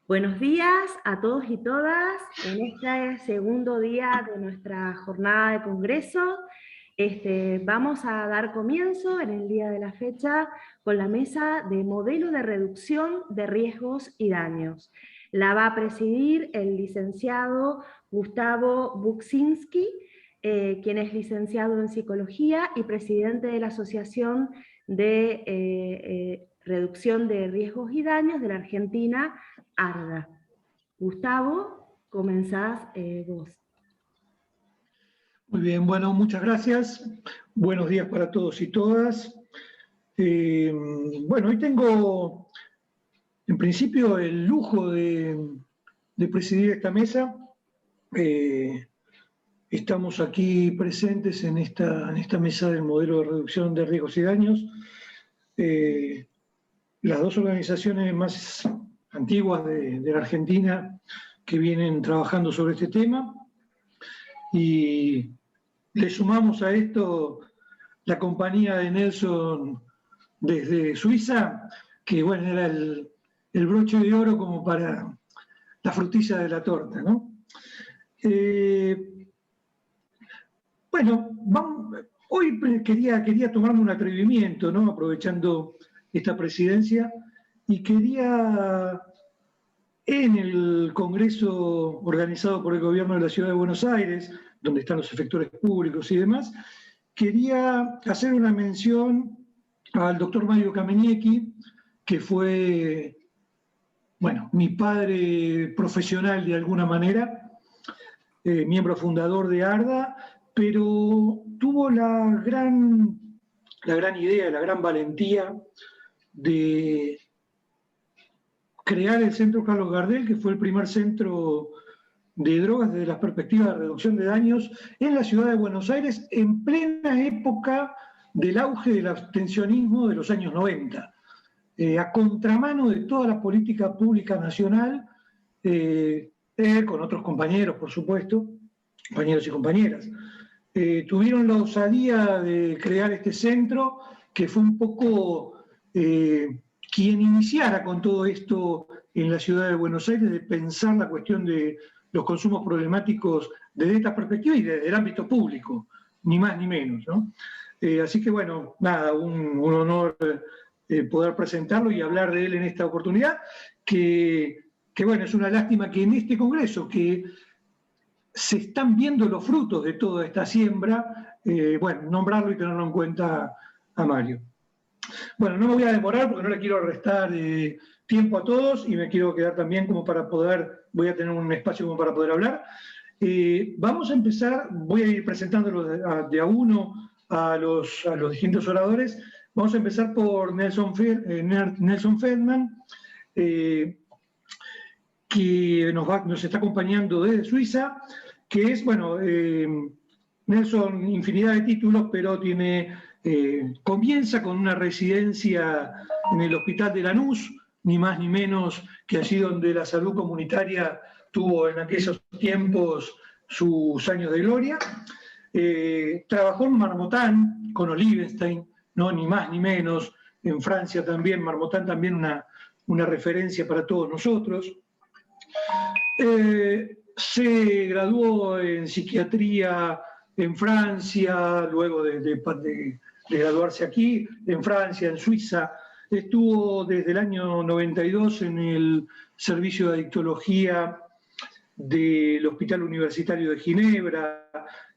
Buenos días a todos y todas en este segundo día de nuestra jornada de congreso. Vamos a dar comienzo en el día de la fecha con la mesa de modelo de reducción de riesgos y daños. La va a presidir el licenciado Gustavo Buksinski, quien es licenciado en Psicología y presidente de la Asociación de Reducción de Riesgos y Daños de la Argentina, ARDA. Gustavo, comenzás vos. Muy bien, bueno, muchas gracias. Buenos días para todos y todas. Bueno, hoy tengo, en principio, el lujo de presidir esta mesa. Estamos aquí presentes en esta mesa del modelo de reducción de riesgos y daños. Las dos organizaciones más antiguas de la Argentina que vienen trabajando sobre este tema, y le sumamos a esto la compañía de Nelson desde Suiza, que bueno, era el broche de oro como para la frutilla de la torta, ¿no? Bueno, hoy quería tomarme un atrevimiento, ¿no? Aprovechando esta presidencia, y quería, en el congreso organizado por el gobierno de la Ciudad de Buenos Aires, donde están los efectores públicos y demás, quería hacer una mención al doctor Mario Kameniecky, que fue, bueno, mi padre profesional de alguna manera, miembro fundador de ARDA, pero tuvo la gran idea, la gran valentía de crear el Centro Carlos Gardel, que fue el primer centro de drogas desde la perspectiva de reducción de daños en la ciudad de Buenos Aires, en plena época del auge del abstencionismo de los años 90, a contramano de toda la política pública nacional, con otros compañeros, por supuesto, compañeros y compañeras. Tuvieron la osadía de crear este centro, que fue un poco quien iniciara con todo esto en la ciudad de Buenos Aires, de pensar la cuestión de los consumos problemáticos desde esta perspectiva y desde el ámbito público, ni más ni menos, ¿no? Así que bueno, nada, un honor poder presentarlo y hablar de él en esta oportunidad, que bueno, es una lástima que en este congreso, que se están viendo los frutos de toda esta siembra, bueno, nombrarlo y tenerlo en cuenta a Mario. Bueno, no me voy a demorar porque no le quiero restar tiempo a todos, y me quiero quedar también como para poder, voy a tener un espacio como para poder hablar. Vamos a empezar, voy a ir presentándolo de a uno a los distintos oradores. Vamos a empezar por Nelson Feldman, que nos está acompañando desde Suiza, que es, bueno, Nelson, infinidad de títulos, pero comienza con una residencia en el Hospital de Lanús, ni más ni menos que allí donde la salud comunitaria tuvo en aquellos tiempos sus años de gloria. Trabajó en Marmotán con Olivenstein, ¿no? Ni más ni menos. En Francia también, Marmotán también una referencia para todos nosotros. Se graduó en psiquiatría en Francia, luego de graduarse aquí, en Francia, en Suiza. Estuvo desde el año 92 en el servicio de adictología del Hospital Universitario de Ginebra,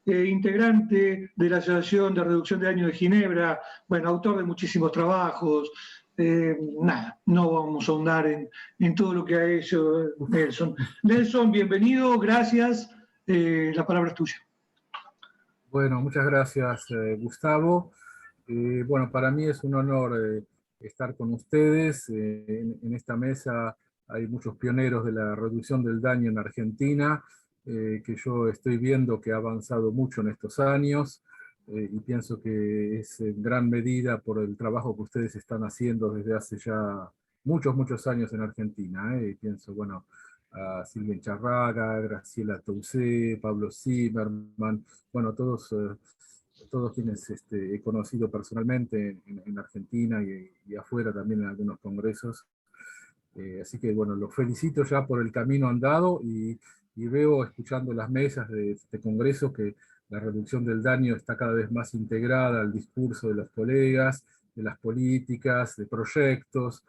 integrante de la Asociación de Reducción de Daños de Ginebra, bueno, autor de muchísimos trabajos. Nada, no vamos a ahondar en todo lo que ha hecho Nelson. Nelson, bienvenido, gracias, la palabra es tuya. Bueno, muchas gracias, Gustavo. Bueno, para mí es un honor estar con ustedes. En esta mesa hay muchos pioneros de la reducción del daño en Argentina, que yo estoy viendo que ha avanzado mucho en estos años, y pienso que es en gran medida por el trabajo que ustedes están haciendo desde hace ya muchos años en Argentina. Y pienso, bueno, a Silvia Encharraga, Graciela Tousé, Pablo Zimmerman, bueno, todos todos quienes he conocido personalmente en Argentina y afuera también en algunos congresos. Así que bueno, los felicito ya por el camino andado y veo, escuchando las mesas de este congreso, que la reducción del daño está cada vez más integrada al discurso de los colegas, de las políticas, de proyectos.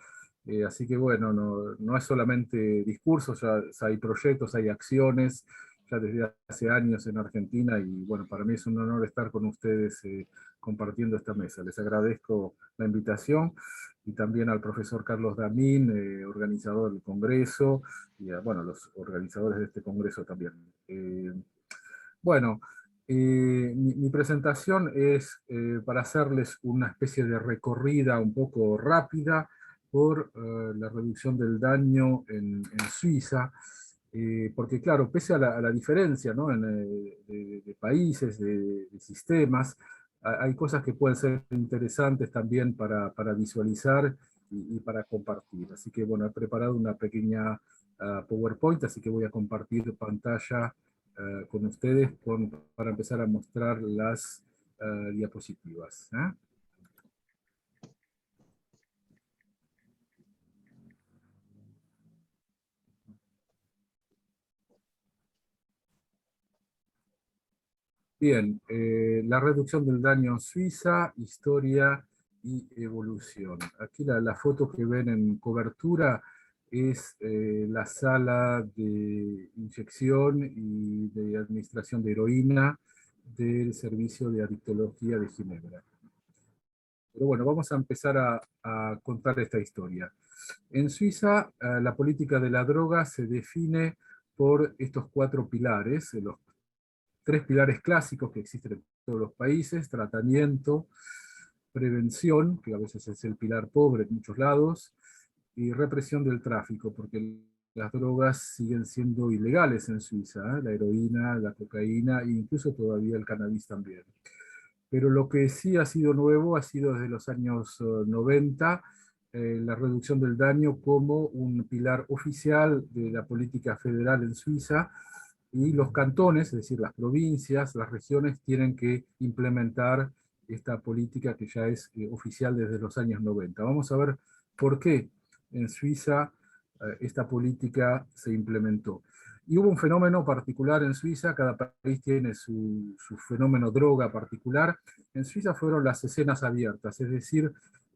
Así que bueno, no es solamente discursos, ya hay proyectos, hay acciones, ya desde hace años en Argentina, y bueno, para mí es un honor estar con ustedes compartiendo esta mesa. Les agradezco la invitación, y también al profesor Carlos Damín, organizador del Congreso, y a bueno, los organizadores de este Congreso también. Bueno, mi presentación es para hacerles una especie de recorrida un poco rápida por la reducción del daño en Suiza, porque claro, pese a la diferencia, ¿no?, de países, de sistemas, hay cosas que pueden ser interesantes también para visualizar y para compartir. Así que bueno, he preparado una pequeña PowerPoint, así que voy a compartir pantalla con ustedes para empezar a mostrar las diapositivas. Bien, la reducción del daño en Suiza, historia y evolución. Aquí la foto que ven en cobertura es la sala de inyección y de administración de heroína del Servicio de Adictología de Ginebra. Pero bueno, vamos a empezar a contar esta historia. En Suiza, la política de la droga se define por estos 4 pilares, los 3 pilares clásicos que existen en todos los países: tratamiento, prevención, que a veces es el pilar pobre en muchos lados, y represión del tráfico, porque las drogas siguen siendo ilegales en Suiza, la heroína, la cocaína e incluso todavía el cannabis también. Pero lo que sí ha sido nuevo ha sido desde los años 90 la reducción del daño como un pilar oficial de la política federal en Suiza, y los cantones, es decir, las provincias, las regiones, tienen que implementar esta política que ya es oficial desde los años 90. Vamos a ver por qué en Suiza esta política se implementó. Y hubo un fenómeno particular en Suiza, cada país tiene su fenómeno droga particular. En Suiza fueron las escenas abiertas, es decir,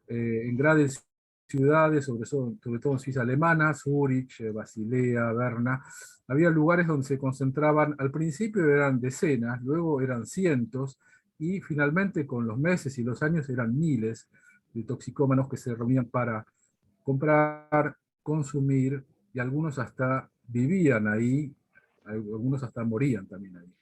en grandes ciudades, sobre todo en Suiza alemana, Zúrich, Basilea, Berna, había lugares donde se concentraban, al principio eran decenas, luego eran cientos, y finalmente con los meses y los años eran miles de toxicómanos que se reunían para comprar, consumir, y algunos hasta vivían ahí, algunos hasta morían también ahí.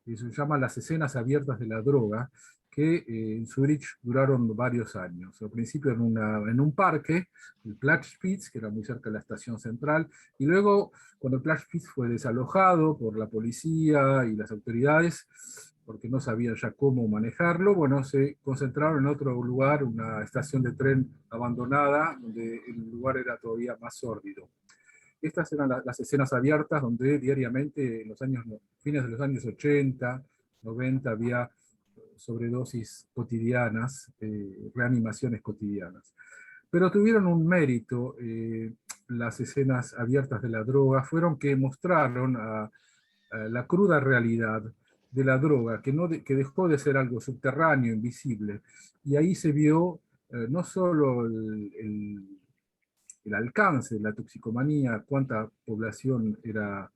Y se llaman las escenas abiertas de la droga, que en Zurich duraron varios años. Al principio en un parque, el Platzspitz, que era muy cerca de la estación central, y luego, cuando el Platzspitz fue desalojado por la policía y las autoridades, porque no sabían ya cómo manejarlo, bueno, se concentraron en otro lugar, una estación de tren abandonada, donde el lugar era todavía más sórdido. Estas eran las escenas abiertas donde diariamente, en los fines de los años 80, 90, había sobredosis cotidianas, reanimaciones cotidianas. Pero tuvieron un mérito, las escenas abiertas de la droga, fueron que mostraron a la cruda realidad de la droga, que dejó de ser algo subterráneo, invisible, y ahí se vio no solo el alcance de la toxicomanía, cuánta población era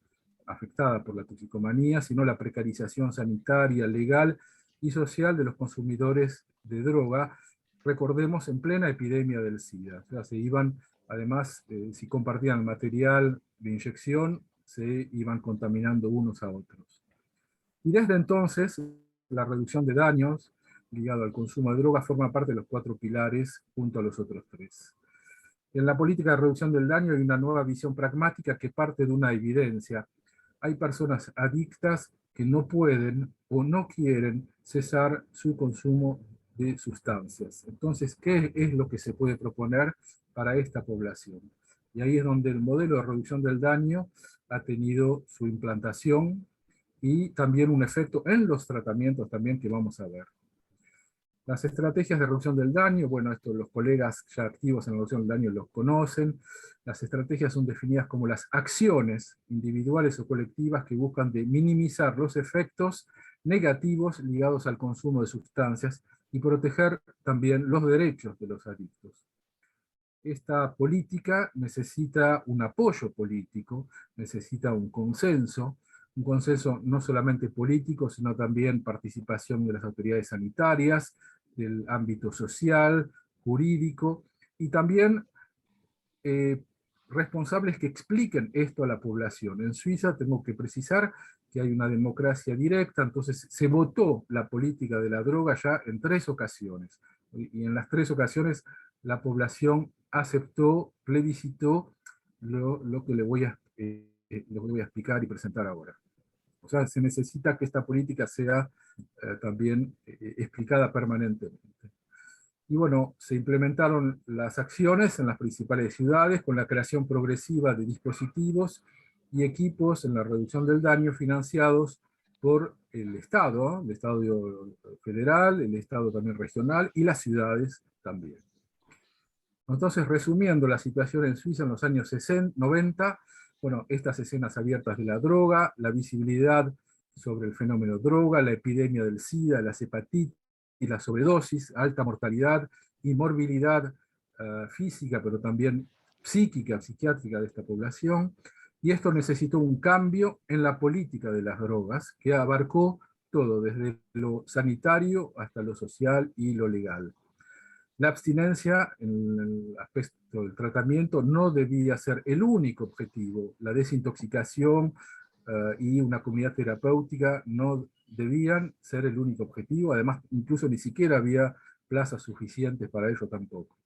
afectada por la toxicomanía, sino la precarización sanitaria, legal y social de los consumidores de droga, recordemos, en plena epidemia del SIDA. O sea, se iban, además, si compartían material de inyección, se iban contaminando unos a otros. Y desde entonces, la reducción de daños ligado al consumo de drogas forma parte de los 4 pilares junto a los otros 3. En la política de reducción del daño hay una nueva visión pragmática que parte de una evidencia. Hay personas adictas que no pueden o no quieren cesar su consumo de sustancias. Entonces, ¿qué es lo que se puede proponer para esta población? Y ahí es donde el modelo de reducción del daño ha tenido su implantación y también un efecto en los tratamientos también que vamos a ver. Las estrategias de reducción del daño, bueno, esto los colegas ya activos en la reducción del daño los conocen. Las estrategias son definidas como las acciones individuales o colectivas que buscan de minimizar los efectos negativos ligados al consumo de sustancias y proteger también los derechos de los adictos. Esta política necesita un apoyo político, necesita un consenso no solamente político, sino también participación de las autoridades sanitarias, del ámbito social, jurídico, y también responsables que expliquen esto a la población. En Suiza tengo que precisar que hay una democracia directa, entonces se votó la política de la droga ya en 3 ocasiones, y en las 3 ocasiones la población aceptó, plebiscitó lo que le voy a explicar y presentar ahora. O sea, se necesita que esta política sea también explicada permanentemente. Y bueno, se implementaron las acciones en las principales ciudades con la creación progresiva de dispositivos y equipos en la reducción del daño financiados por el Estado federal, el Estado también regional y las ciudades también. Entonces, resumiendo la situación en Suiza en los años 90, bueno, estas escenas abiertas de la droga, la visibilidad sobre el fenómeno droga, la epidemia del SIDA, las hepatitis y la sobredosis, alta mortalidad y morbilidad física, pero también psíquica, psiquiátrica de esta población, y esto necesitó un cambio en la política de las drogas, que abarcó todo, desde lo sanitario hasta lo social y lo legal. La abstinencia, en el aspecto del tratamiento, no debía ser el único objetivo. La desintoxicación y una comunidad terapéutica no debían ser el único objetivo. Además, incluso ni siquiera había plazas suficientes para ello tampoco.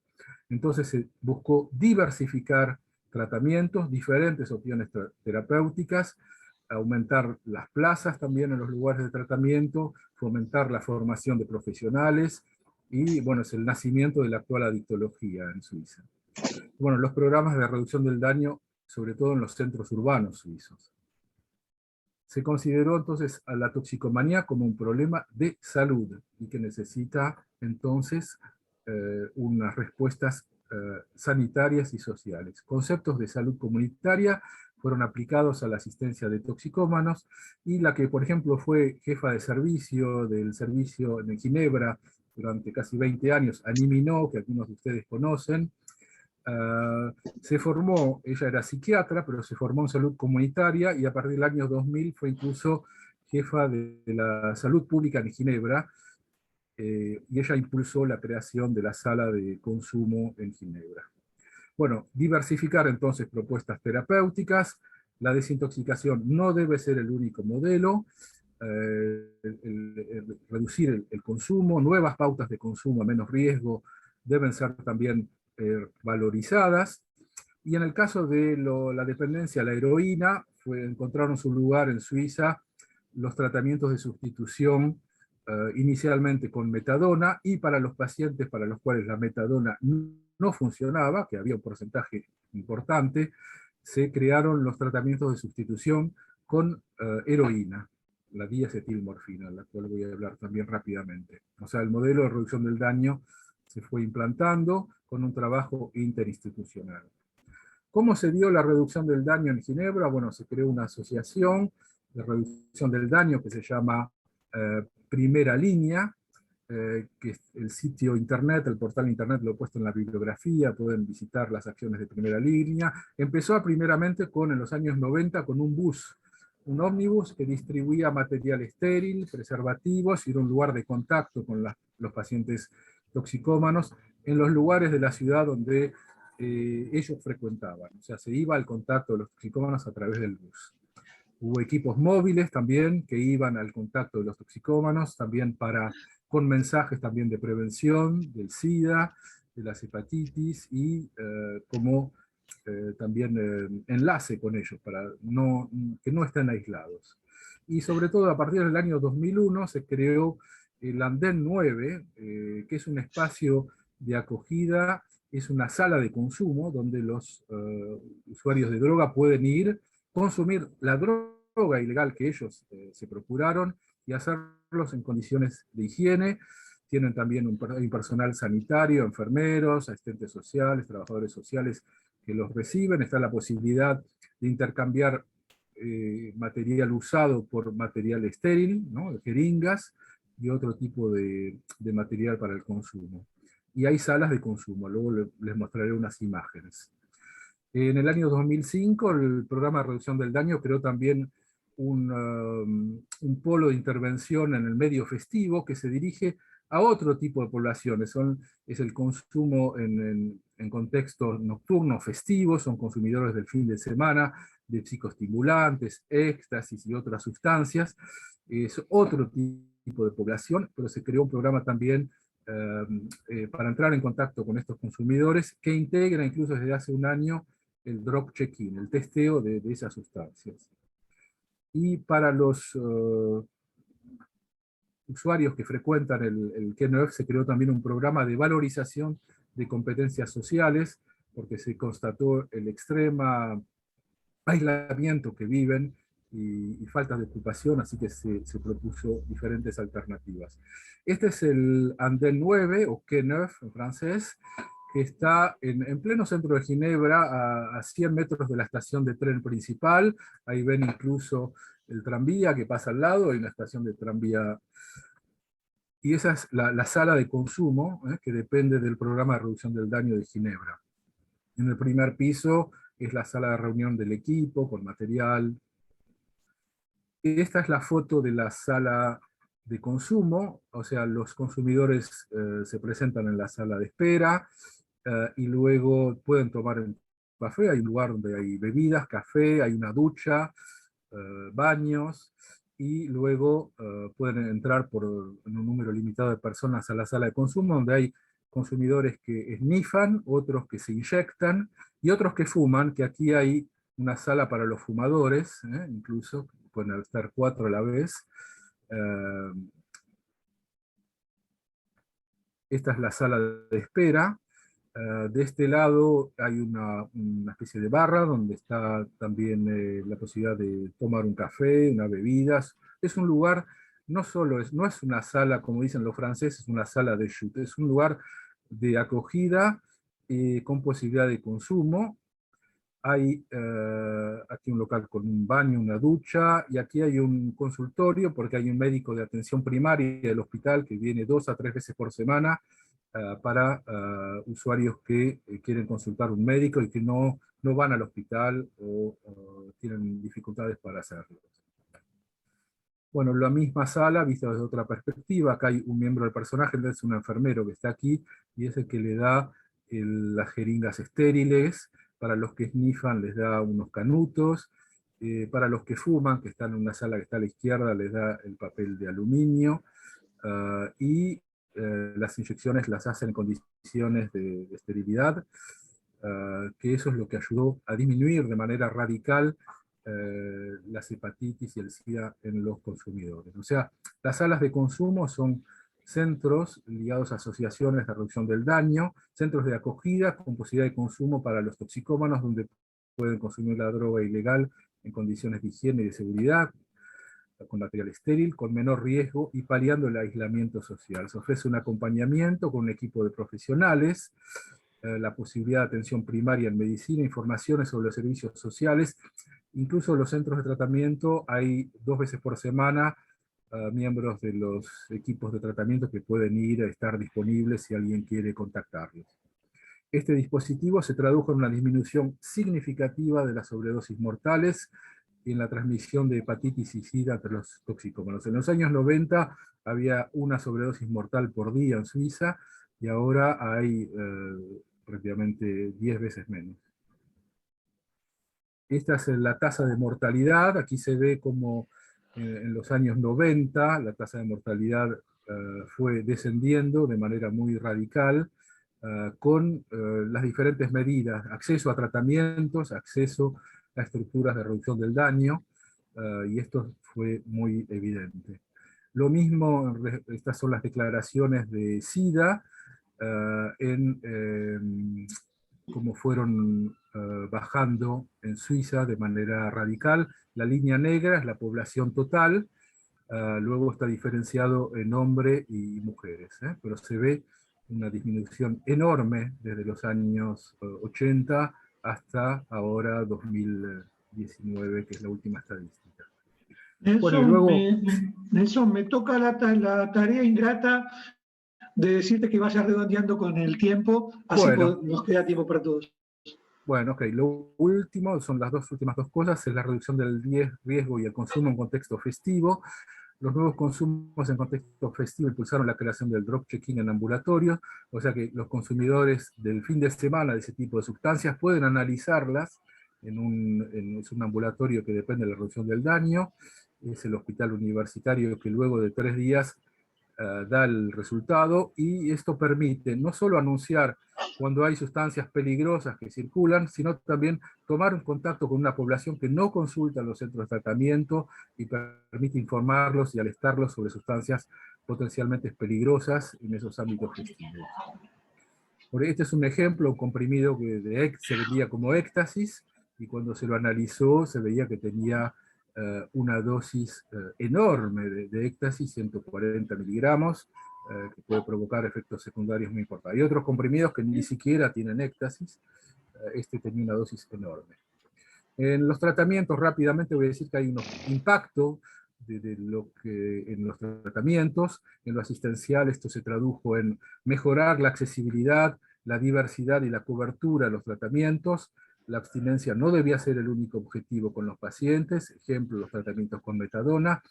Entonces se buscó diversificar tratamientos, diferentes opciones terapéuticas, aumentar las plazas también en los lugares de tratamiento, fomentar la formación de profesionales, y bueno, es el nacimiento de la actual adictología en Suiza. Bueno, los programas de reducción del daño, sobre todo en los centros urbanos suizos. Se consideró entonces a la toxicomanía como un problema de salud y que necesita entonces unas respuestas sanitarias y sociales. Conceptos de salud comunitaria fueron aplicados a la asistencia de toxicómanos, y la que, por ejemplo, fue jefa de servicio del servicio en Ginebra durante casi 20 años, Annie Minot, que algunos de ustedes conocen, se formó, ella era psiquiatra, pero se formó en salud comunitaria, y a partir del año 2000 fue incluso jefa de la salud pública en Ginebra, y ella impulsó la creación de la sala de consumo en Ginebra. Bueno, diversificar entonces propuestas terapéuticas, la desintoxicación no debe ser el único modelo, reducir el consumo, nuevas pautas de consumo a menos riesgo deben ser también valorizadas, y en el caso de la dependencia a la heroína, encontraron su lugar en Suiza los tratamientos de sustitución, inicialmente con metadona, y para los pacientes para los cuales la metadona no funcionaba, que había un porcentaje importante, se crearon los tratamientos de sustitución con heroína, la diacetilmorfina, la cual voy a hablar también rápidamente. O sea, el modelo de reducción del daño se fue implantando con un trabajo interinstitucional. ¿Cómo se dio la reducción del daño en Ginebra? Bueno, se creó una asociación de reducción del daño que se llama Primera Línea, que es el sitio internet, el portal internet lo he puesto en la bibliografía, pueden visitar las acciones de Primera Línea. Empezó primeramente en los años 90 con un bus, un ómnibus que distribuía material estéril, preservativos, y era un lugar de contacto con los pacientes toxicómanos en los lugares de la ciudad donde ellos frecuentaban. O sea, se iba al contacto de los toxicómanos a través del bus. Hubo equipos móviles también que iban al contacto de los toxicómanos, también con mensajes también de prevención del SIDA, de las hepatitis, y como también enlace con ellos, para que no estén aislados. Y sobre todo a partir del año 2001 se creó el Andén 9, que es un espacio de acogida, es una sala de consumo donde los usuarios de droga pueden ir, consumir la droga ilegal que ellos se procuraron, y hacerlos en condiciones de higiene, tienen también un personal sanitario, enfermeros, asistentes sociales, trabajadores sociales que los reciben. Está la posibilidad de intercambiar material usado por material estéril, ¿no? Jeringas y otro tipo de material para el consumo. Y hay salas de consumo, luego les mostraré unas imágenes. En el año 2005, el programa de reducción del daño creó también un polo de intervención en el medio festivo que se dirige a otro tipo de poblaciones. Es el consumo en contextos nocturnos, festivos, son consumidores del fin de semana, de psicoestimulantes, éxtasis y otras sustancias. Es otro tipo de población, pero se creó un programa también para entrar en contacto con estos consumidores que integra incluso desde hace un año el drug check-in, el testeo de esas sustancias. Y para los usuarios que frecuentan el KNF se creó también un programa de valorización de competencias sociales, porque se constató el extremo aislamiento que viven y falta de ocupación, así que se propuso diferentes alternativas. Este es el Andén 9, o Quai en francés, que está en pleno centro de Ginebra, a 100 metros de la estación de tren principal. Ahí ven incluso el tranvía que pasa al lado, hay una estación de tranvía. Y esa es la sala de consumo, que depende del programa de reducción del daño de Ginebra. En el primer piso es la sala de reunión del equipo, con material. Esta es la foto de la sala de consumo, o sea, los consumidores se presentan en la sala de espera, y luego pueden tomar un café. Hay un lugar donde hay bebidas, café, hay una ducha, baños, y luego pueden entrar en un número limitado de personas a la sala de consumo, donde hay consumidores que snifan, otros que se inyectan, y otros que fuman, que aquí hay una sala para los fumadores, incluso, pueden estar 4 a la vez. Esta es la sala de espera. De este lado hay una especie de barra donde está también la posibilidad de tomar un café, unas bebidas. Es un lugar, no es una sala, como dicen los franceses, una sala de chute, es un lugar de acogida con posibilidad de consumo. Hay aquí un local con un baño, una ducha, y aquí hay un consultorio porque hay un médico de atención primaria del hospital que viene 2 a 3 veces por semana para usuarios que quieren consultar un médico y que no van al hospital o tienen dificultades para hacerlo. Bueno, la misma sala, vista desde otra perspectiva, acá hay un miembro del personaje, es un enfermero que está aquí, y es el que le da las jeringas estériles. Para los que snifan les da unos canutos, para los que fuman, que están en una sala que está a la izquierda, les da el papel de aluminio, y las inyecciones las hacen en condiciones de esterilidad, que eso es lo que ayudó a disminuir de manera radical las hepatitis y el SIDA en los consumidores. O sea, las salas de consumo son centros ligados a asociaciones de reducción del daño, centros de acogida con posibilidad de consumo para los toxicómanos, donde pueden consumir la droga ilegal en condiciones de higiene y de seguridad, con material estéril, con menor riesgo y paliando el aislamiento social. Se ofrece un acompañamiento con un equipo de profesionales, la posibilidad de atención primaria en medicina, informaciones sobre los servicios sociales. Incluso en los centros de tratamiento hay 2 veces por semana miembros de los equipos de tratamiento que pueden ir a estar disponibles si alguien quiere contactarlos. Este dispositivo se tradujo en una disminución significativa de las sobredosis mortales y en la transmisión de hepatitis y SIDA entre los toxicómanos. En los años 90 había una sobredosis mortal por día en Suiza, y ahora hay prácticamente 10 veces menos. Esta es la tasa de mortalidad. Aquí se ve como en los años 90 la tasa de mortalidad fue descendiendo de manera muy radical, con las diferentes medidas: acceso a tratamientos, acceso a estructuras de reducción del daño, y esto fue muy evidente. Lo mismo, estas son las declaraciones de SIDA, cómo fueron bajando en Suiza de manera radical. La línea negra es la población total, luego está diferenciado en hombres y mujeres, pero se ve una disminución enorme desde los años 80 hasta ahora 2019, que es la última estadística. Bueno, y luego... Nelson, me toca la tarea ingrata de decirte que vayas redondeando con el tiempo, así bueno, nos queda tiempo para todos. Bueno, ok, lo último, son las últimas dos cosas, es la reducción del riesgo y el consumo en contexto festivo. Los nuevos consumos en contexto festivo impulsaron la creación del drop checking en ambulatorios, o sea que los consumidores del fin de semana de ese tipo de sustancias pueden analizarlas en un ambulatorio que depende de la reducción del daño, es el hospital universitario que luego de 3 días da el resultado, y esto permite no solo anunciar cuando hay sustancias peligrosas que circulan, sino también tomar un contacto con una población que no consulta los centros de tratamiento y permite informarlos y alertarlos sobre sustancias potencialmente peligrosas en esos ámbitos festivos. Este es un ejemplo, un comprimido que se vendía como éxtasis, y cuando se lo analizó se veía que tenía una dosis enorme de éxtasis, 140 miligramos, que puede provocar efectos secundarios muy importantes. Hay otros comprimidos que ni siquiera tienen éxtasis, este tenía una dosis enorme. En los tratamientos, rápidamente voy a decir que hay un impacto en los tratamientos. En lo asistencial esto se tradujo en mejorar la accesibilidad, la diversidad y la cobertura de los tratamientos. La abstinencia no debía ser el único objetivo con los pacientes, ejemplo, los tratamientos con metadona,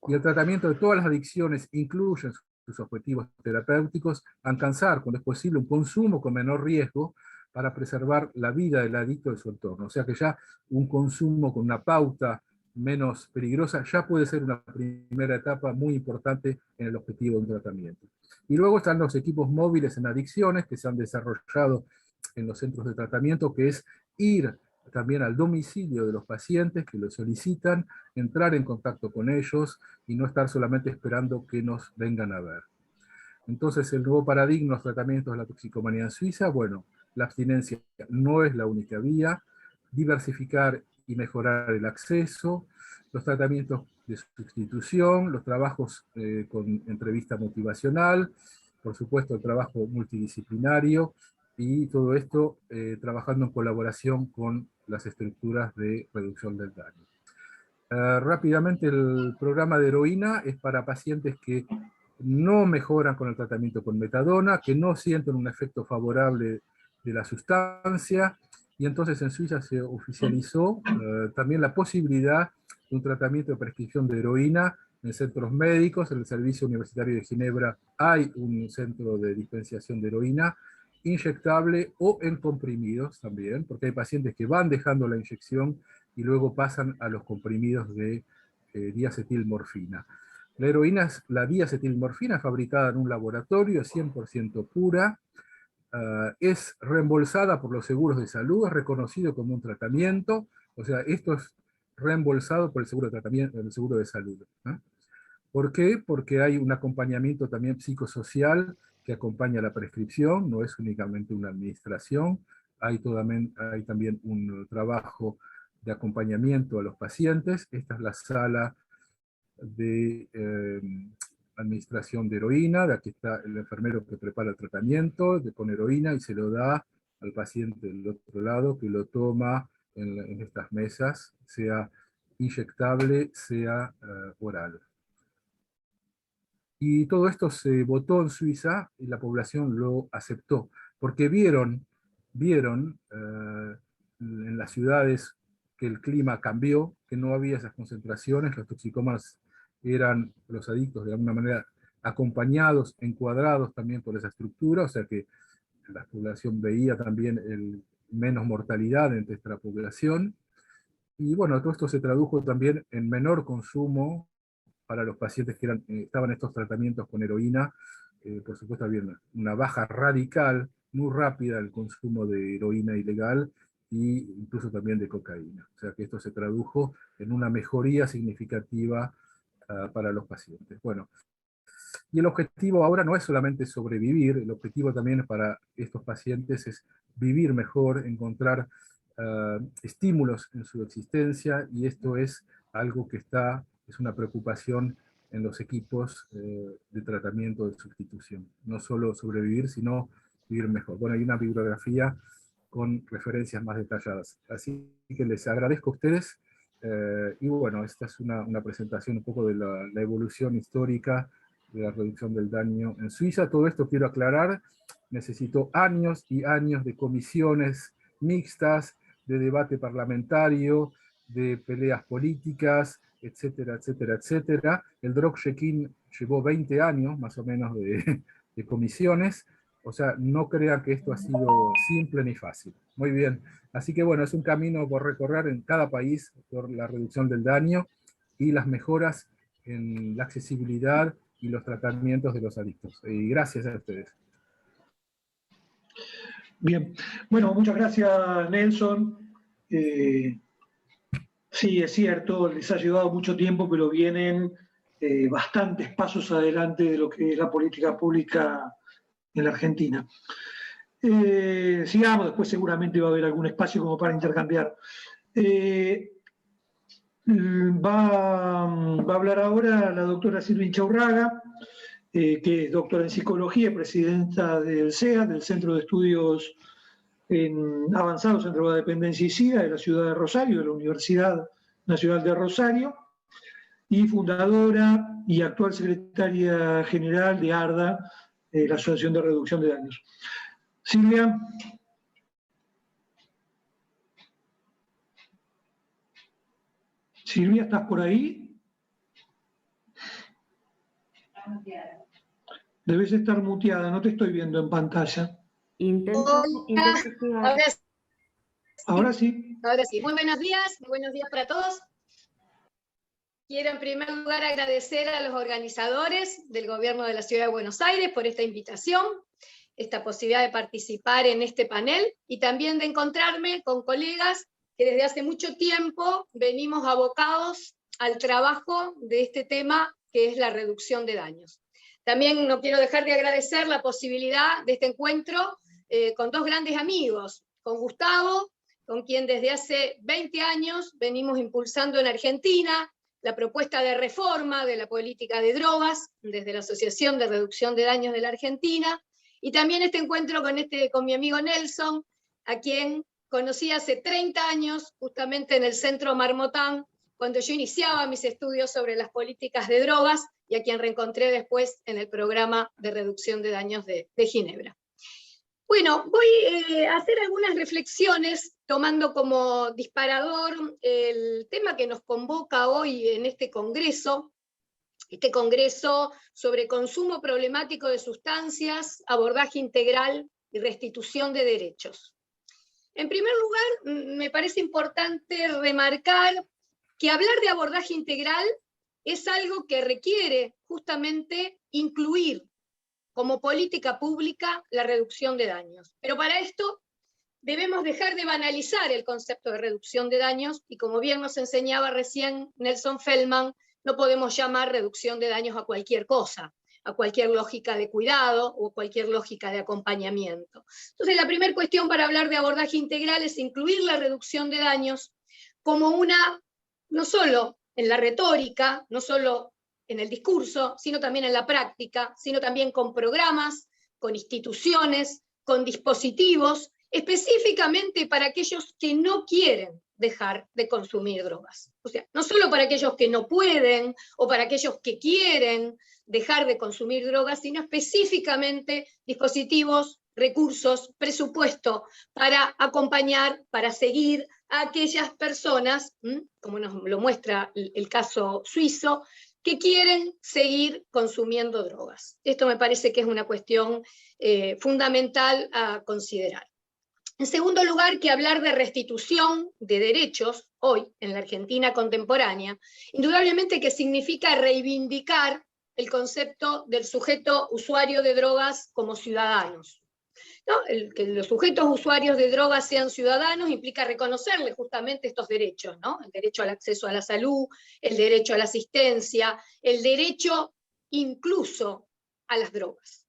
y el tratamiento de todas las adicciones incluyen sus objetivos terapéuticos, alcanzar, cuando es posible, un consumo con menor riesgo para preservar la vida del adicto de su entorno. O sea que ya un consumo con una pauta menos peligrosa ya puede ser una primera etapa muy importante en el objetivo de un tratamiento. Y luego están los equipos móviles en adicciones que se han desarrollado en los centros de tratamiento, que es ir también al domicilio de los pacientes que lo solicitan, entrar en contacto con ellos y no estar solamente esperando que nos vengan a ver. Entonces, el nuevo paradigma de los tratamientos de la toxicomanía en Suiza, bueno, la abstinencia no es la única vía, diversificar y mejorar el acceso, los tratamientos de sustitución, los trabajos con entrevista motivacional, por supuesto el trabajo multidisciplinario, y todo esto trabajando en colaboración con las estructuras de reducción del daño. Rápidamente, el programa de heroína es para pacientes que no mejoran con el tratamiento con metadona, que no sienten un efecto favorable de la sustancia, y entonces en Suiza se oficializó también la posibilidad de un tratamiento de prescripción de heroína en centros médicos. En el Servicio Universitario de Ginebra hay un centro de dispensación de heroína inyectable o en comprimidos también, porque hay pacientes que van dejando la inyección y luego pasan a los comprimidos de diacetilmorfina. La heroína es la diacetilmorfina fabricada en un laboratorio, 100% pura, es reembolsada por los seguros de salud, es reconocido como un tratamiento, o sea, esto es reembolsado por el seguro de, tratamiento, el seguro de salud. ¿Por qué? Porque hay un acompañamiento también psicosocial que acompaña la prescripción, no es únicamente una administración, hay también un trabajo de acompañamiento a los pacientes. Esta es la sala de administración de heroína, de aquí está el enfermero que prepara el tratamiento, le pone heroína y se lo da al paciente del otro lado, que lo toma en estas mesas, sea inyectable, sea oral. Y todo esto se votó en Suiza y la población lo aceptó, porque vieron en las ciudades que el clima cambió, que no había esas concentraciones, los toxicómanos eran los adictos de alguna manera acompañados, encuadrados también por esa estructura, o sea que la población veía también menos mortalidad entre esta población. Y bueno, todo esto se tradujo también en menor consumo para los pacientes que estaban en estos tratamientos con heroína. Por supuesto había una baja radical, muy rápida del consumo de heroína ilegal e incluso también de cocaína. O sea que esto se tradujo en una mejoría significativa para los pacientes. Bueno, y el objetivo ahora no es solamente sobrevivir, el objetivo también para estos pacientes es vivir mejor, encontrar estímulos en su existencia, y esto es algo que es una preocupación en los equipos de tratamiento de sustitución. No solo sobrevivir, sino vivir mejor. Bueno, hay una bibliografía con referencias más detalladas. Así que les agradezco a ustedes. Y bueno, esta es una presentación un poco de la evolución histórica de la reducción del daño en Suiza. Todo esto quiero aclarar, necesitó años y años de comisiones mixtas, de debate parlamentario, de peleas políticas, etcétera, etcétera, etcétera. El Drog-Shekin llevó 20 años, más o menos, de comisiones. O sea, no crean que esto ha sido simple ni fácil. Muy bien. Así que bueno, es un camino por recorrer en cada país por la reducción del daño y las mejoras en la accesibilidad y los tratamientos de los adictos. Y gracias a ustedes. Bien. Bueno, muchas gracias, Nelson. Sí, es cierto, les ha llevado mucho tiempo, pero vienen bastantes pasos adelante de lo que es la política pública en la Argentina. Sigamos, después seguramente va a haber algún espacio como para intercambiar. Va a hablar ahora la doctora Silvia Inchaurraga, que es doctora en psicología y presidenta del CEA, del Centro de Estudios Avanzados en Drogodependencia y SIDA de la ciudad de Rosario, de la Universidad Nacional de Rosario, y fundadora y actual secretaria general de ARDA, la Asociación de Reducción de Daños. Silvia. Silvia, ¿estás por ahí? Debes estar muteada, no te estoy viendo en pantalla. Ahora sí. Ahora sí. Muy buenos días para todos. Quiero en primer lugar agradecer a los organizadores del Gobierno de la Ciudad de Buenos Aires por esta invitación, esta posibilidad de participar en este panel y también de encontrarme con colegas que desde hace mucho tiempo venimos abocados al trabajo de este tema que es la reducción de daños. También no quiero dejar de agradecer la posibilidad de este encuentro con dos grandes amigos, con Gustavo, con quien desde hace 20 años venimos impulsando en Argentina la propuesta de reforma de la política de drogas desde la Asociación de Reducción de Daños de la Argentina, y también este encuentro con mi amigo Nelson, a quien conocí hace 30 años, justamente en el Centro Marmotán, cuando yo iniciaba mis estudios sobre las políticas de drogas, y a quien reencontré después en el programa de reducción de daños de Ginebra. Bueno, voy a hacer algunas reflexiones tomando como disparador el tema que nos convoca hoy en este congreso sobre consumo problemático de sustancias, abordaje integral y restitución de derechos. En primer lugar, me parece importante remarcar que hablar de abordaje integral es algo que requiere justamente incluir como política pública la reducción de daños. Pero para esto debemos dejar de banalizar el concepto de reducción de daños, y como bien nos enseñaba recién Nelson Feldman, no podemos llamar reducción de daños a cualquier cosa, a cualquier lógica de cuidado o cualquier lógica de acompañamiento. Entonces la primera cuestión para hablar de abordaje integral es incluir la reducción de daños como una, no solo en la retórica, no solo en el discurso, sino también en la práctica, sino también con programas, con instituciones, con dispositivos, específicamente para aquellos que no quieren dejar de consumir drogas. O sea, no solo para aquellos que no pueden o para aquellos que quieren dejar de consumir drogas, sino específicamente dispositivos, recursos, presupuesto para acompañar, para seguir a aquellas personas, como nos lo muestra el caso suizo, que quieren seguir consumiendo drogas. Esto me parece que es una cuestión fundamental a considerar. En segundo lugar, que hablar de restitución de derechos, hoy, en la Argentina contemporánea, indudablemente que significa reivindicar el concepto del sujeto usuario de drogas como ciudadanos. ¿No? Que los sujetos usuarios de drogas sean ciudadanos implica reconocerles justamente estos derechos, ¿no? El derecho al acceso a la salud, el derecho a la asistencia, el derecho incluso a las drogas.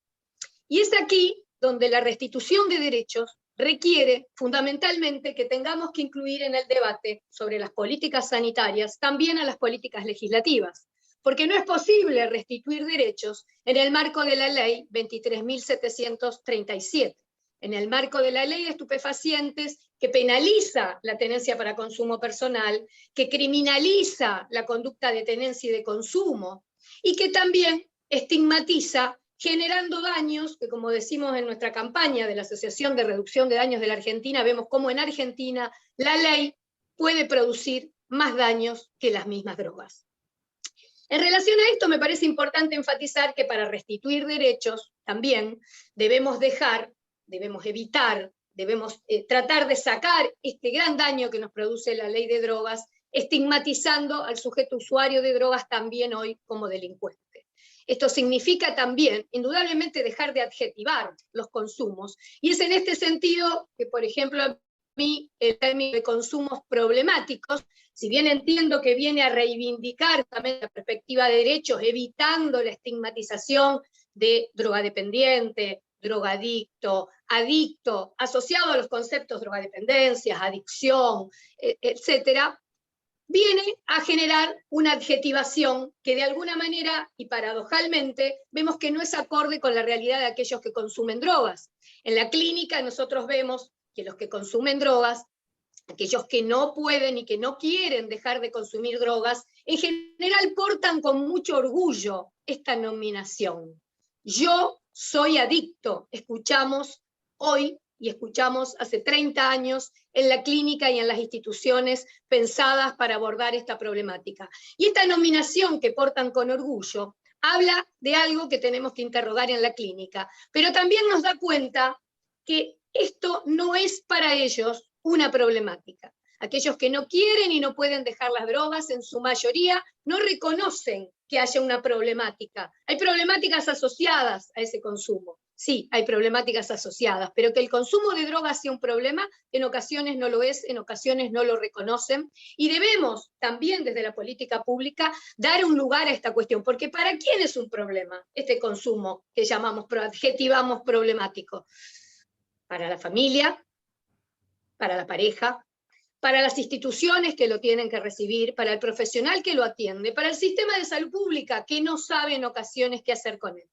Y es aquí donde la restitución de derechos requiere fundamentalmente que tengamos que incluir en el debate sobre las políticas sanitarias también a las políticas legislativas, porque no es posible restituir derechos en el marco de la ley 23.737, en el marco de la ley de estupefacientes, que penaliza la tenencia para consumo personal, que criminaliza la conducta de tenencia y de consumo, y que también estigmatiza, generando daños, que como decimos en nuestra campaña de la Asociación de Reducción de Daños de la Argentina, vemos cómo en Argentina la ley puede producir más daños que las mismas drogas. En relación a esto me parece importante enfatizar que para restituir derechos también debemos evitar, debemos tratar de sacar este gran daño que nos produce la ley de drogas, estigmatizando al sujeto usuario de drogas también hoy como delincuente. Esto significa también, indudablemente, dejar de adjetivar los consumos, y es en este sentido que, por ejemplo, a mí el término de consumos problemáticos, si bien entiendo que viene a reivindicar también la perspectiva de derechos, evitando la estigmatización de drogadependiente, drogadicto, adicto, asociado a los conceptos drogadependencias, adicción, etcétera, viene a generar una adjetivación que de alguna manera, y paradojalmente, vemos que no es acorde con la realidad de aquellos que consumen drogas. En la clínica nosotros vemos que los que consumen drogas, aquellos que no pueden y que no quieren dejar de consumir drogas, en general portan con mucho orgullo esta nominación. Yo soy adicto, escuchamos hoy y escuchamos hace 30 años en la clínica y en las instituciones pensadas para abordar esta problemática. Y esta nominación que portan con orgullo habla de algo que tenemos que interrogar en la clínica, pero también nos da cuenta que esto no es para ellos una problemática. Aquellos que no quieren y no pueden dejar las drogas, en su mayoría, no reconocen que haya una problemática. Hay problemáticas asociadas a ese consumo. Sí, hay problemáticas asociadas, pero que el consumo de drogas sea un problema, en ocasiones no lo es, en ocasiones no lo reconocen, y debemos también desde la política pública dar un lugar a esta cuestión, porque ¿para quién es un problema este consumo que adjetivamos problemático? Para la familia, para la pareja, para las instituciones que lo tienen que recibir, para el profesional que lo atiende, para el sistema de salud pública que no sabe en ocasiones qué hacer con él.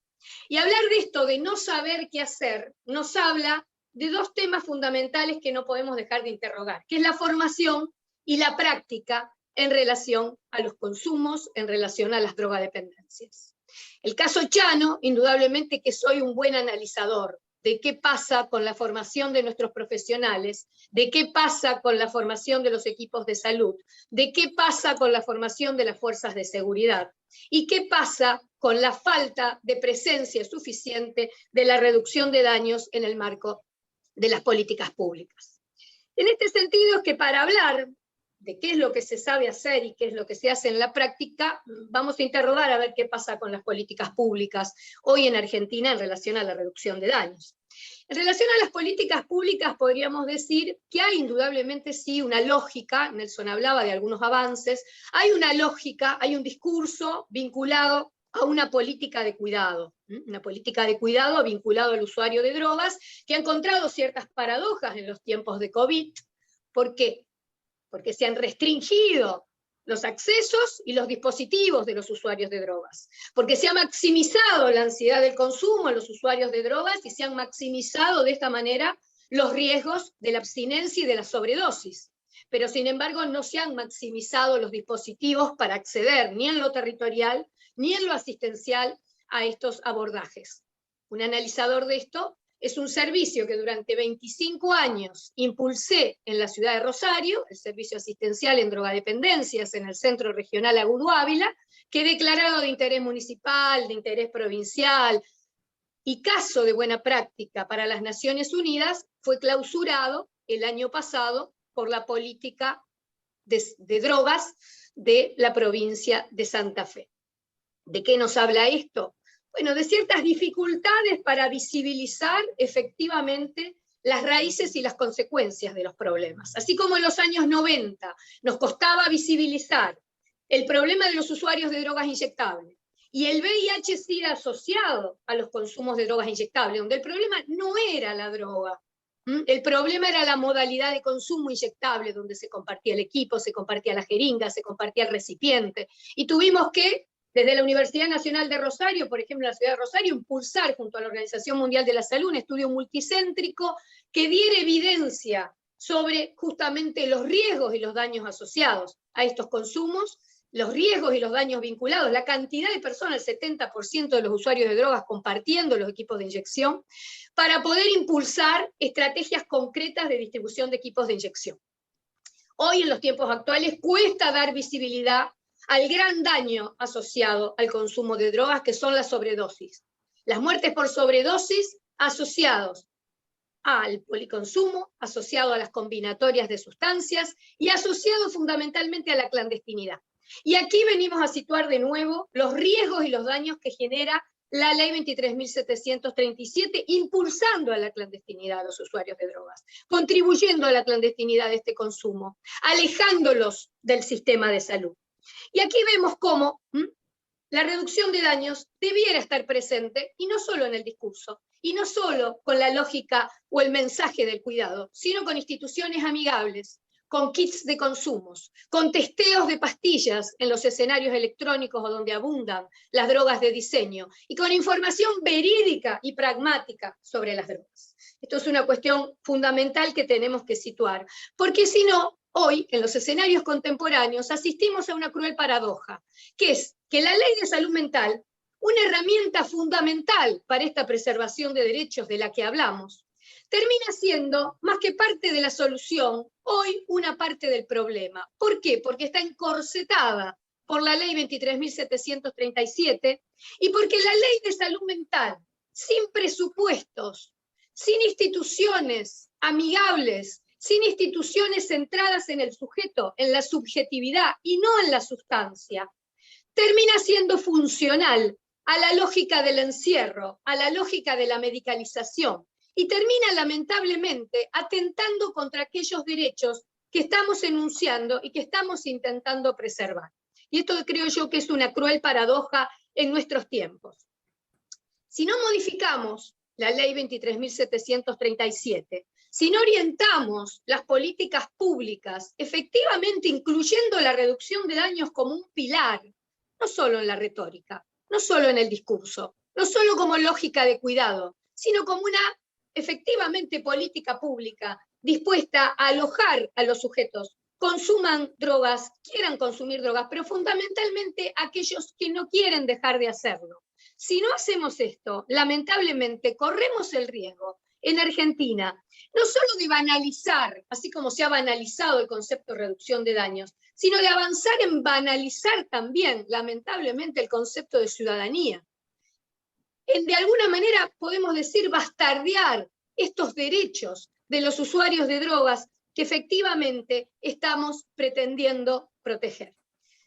Y hablar de esto, de no saber qué hacer, nos habla de dos temas fundamentales que no podemos dejar de interrogar, que es la formación y la práctica en relación a los consumos, en relación a las drogadependencias. El caso Chano, indudablemente que soy un buen analizador de qué pasa con la formación de nuestros profesionales, de qué pasa con la formación de los equipos de salud, de qué pasa con la formación de las fuerzas de seguridad, y qué pasa con la falta de presencia suficiente de la reducción de daños en el marco de las políticas públicas. En este sentido es que para hablar de qué es lo que se sabe hacer y qué es lo que se hace en la práctica, vamos a interrogar a ver qué pasa con las políticas públicas hoy en Argentina en relación a la reducción de daños. En relación a las políticas públicas podríamos decir que hay indudablemente sí una lógica, Nelson hablaba de algunos avances, hay una lógica, hay un discurso vinculado a una política de cuidado vinculado al usuario de drogas, que ha encontrado ciertas paradojas en los tiempos de COVID. ¿Por qué? Porque se han restringido los accesos y los dispositivos de los usuarios de drogas, porque se ha maximizado la ansiedad del consumo en los usuarios de drogas y se han maximizado de esta manera los riesgos de la abstinencia y de la sobredosis. Pero sin embargo no se han maximizado los dispositivos para acceder ni en lo territorial ni en lo asistencial a estos abordajes. Un analizador de esto es un servicio que durante 25 años impulsé en la ciudad de Rosario, el servicio asistencial en drogadependencias en el Centro Regional Agudo Ávila, que declarado de interés municipal, de interés provincial y caso de buena práctica para las Naciones Unidas, fue clausurado el año pasado por la política de drogas de la provincia de Santa Fe. ¿De qué nos habla esto? Bueno, de ciertas dificultades para visibilizar efectivamente las raíces y las consecuencias de los problemas. Así como en los años 90 nos costaba visibilizar el problema de los usuarios de drogas inyectables y el VIH-Sida asociado a los consumos de drogas inyectables, donde el problema no era la droga, el problema era la modalidad de consumo inyectable, donde se compartía el equipo, se compartía la jeringa, se compartía el recipiente, y tuvimos que desde la Universidad Nacional de Rosario, por ejemplo, en la ciudad de Rosario, impulsar junto a la Organización Mundial de la Salud un estudio multicéntrico que diera evidencia sobre justamente los riesgos y los daños asociados a estos consumos, los riesgos y los daños vinculados, la cantidad de personas, el 70% de los usuarios de drogas compartiendo los equipos de inyección, para poder impulsar estrategias concretas de distribución de equipos de inyección. Hoy, en los tiempos actuales, cuesta dar visibilidad al gran daño asociado al consumo de drogas, que son las sobredosis. Las muertes por sobredosis asociados al policonsumo, asociado a las combinatorias de sustancias y asociado fundamentalmente a la clandestinidad. Y aquí venimos a situar de nuevo los riesgos y los daños que genera la ley 23.737, impulsando a la clandestinidad a los usuarios de drogas, contribuyendo a la clandestinidad de este consumo, alejándolos del sistema de salud. Y aquí vemos cómo la reducción de daños debiera estar presente, y no solo en el discurso, y no solo con la lógica o el mensaje del cuidado, sino con instituciones amigables, con kits de consumos, con testeos de pastillas en los escenarios electrónicos o donde abundan las drogas de diseño, y con información verídica y pragmática sobre las drogas. Esto es una cuestión fundamental que tenemos que situar, porque si no, hoy, en los escenarios contemporáneos, asistimos a una cruel paradoja, que es que la ley de salud mental, una herramienta fundamental para esta preservación de derechos de la que hablamos, termina siendo, más que parte de la solución, hoy una parte del problema. ¿Por qué? Porque está encorsetada por la ley 23.737 y porque la ley de salud mental, sin presupuestos, sin instituciones amigables, sin instituciones centradas en el sujeto, en la subjetividad y no en la sustancia, termina siendo funcional a la lógica del encierro, a la lógica de la medicalización, y termina lamentablemente atentando contra aquellos derechos que estamos enunciando y que estamos intentando preservar. Y esto creo yo que es una cruel paradoja en nuestros tiempos. Si no modificamos la ley 23.737, si no orientamos las políticas públicas, efectivamente incluyendo la reducción de daños como un pilar, no solo en la retórica, no solo en el discurso, no solo como lógica de cuidado, sino como una efectivamente política pública dispuesta a alojar a los sujetos, consuman drogas, quieran consumir drogas, pero fundamentalmente aquellos que no quieren dejar de hacerlo. Si no hacemos esto, lamentablemente corremos el riesgo en Argentina, no solo de banalizar, así como se ha banalizado el concepto de reducción de daños, sino de avanzar en banalizar también, lamentablemente, el concepto de ciudadanía. De alguna manera podemos decir bastardear estos derechos de los usuarios de drogas que efectivamente estamos pretendiendo proteger.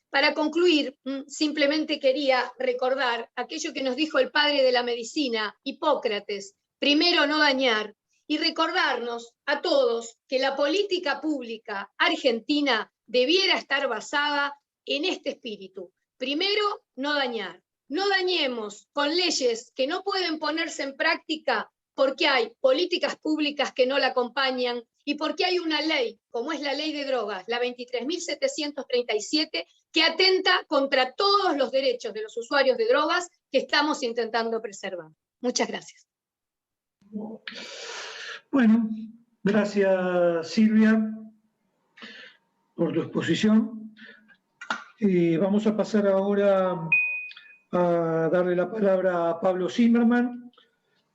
Para concluir, simplemente quería recordar aquello que nos dijo el padre de la medicina, Hipócrates: primero no dañar, y recordarnos a todos que la política pública argentina debiera estar basada en este espíritu. Primero no dañar. No dañemos con leyes que no pueden ponerse en práctica porque hay políticas públicas que no la acompañan y porque hay una ley, como es la ley de drogas, la 23.737, que atenta contra todos los derechos de los usuarios de drogas que estamos intentando preservar. Muchas gracias. Bueno, gracias Silvia por tu exposición. Vamos a pasar ahora a darle la palabra a Pablo Zimmerman.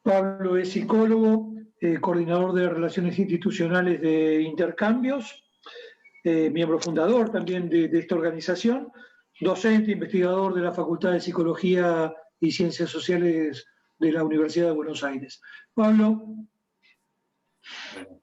Pablo es psicólogo, coordinador de Relaciones Institucionales de Intercambios, miembro fundador también de esta organización, docente, investigador de la Facultad de Psicología y Ciencias Sociales de la Universidad de Buenos Aires. Pablo. Bueno,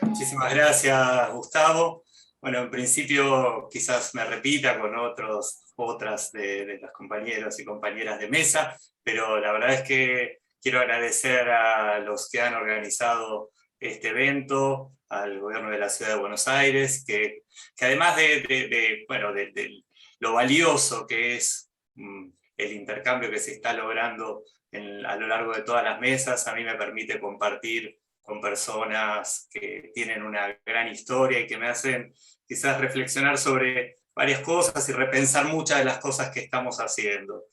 muchísimas gracias, Gustavo. Bueno, en principio quizás me repita con otras de los compañeros y compañeras de mesa, pero la verdad es que quiero agradecer a los que han organizado este evento, al gobierno de la Ciudad de Buenos Aires, que además de lo valioso que es el intercambio que se está logrando a lo largo de todas las mesas, a mí me permite compartir con personas que tienen una gran historia y que me hacen quizás reflexionar sobre varias cosas y repensar muchas de las cosas que estamos haciendo.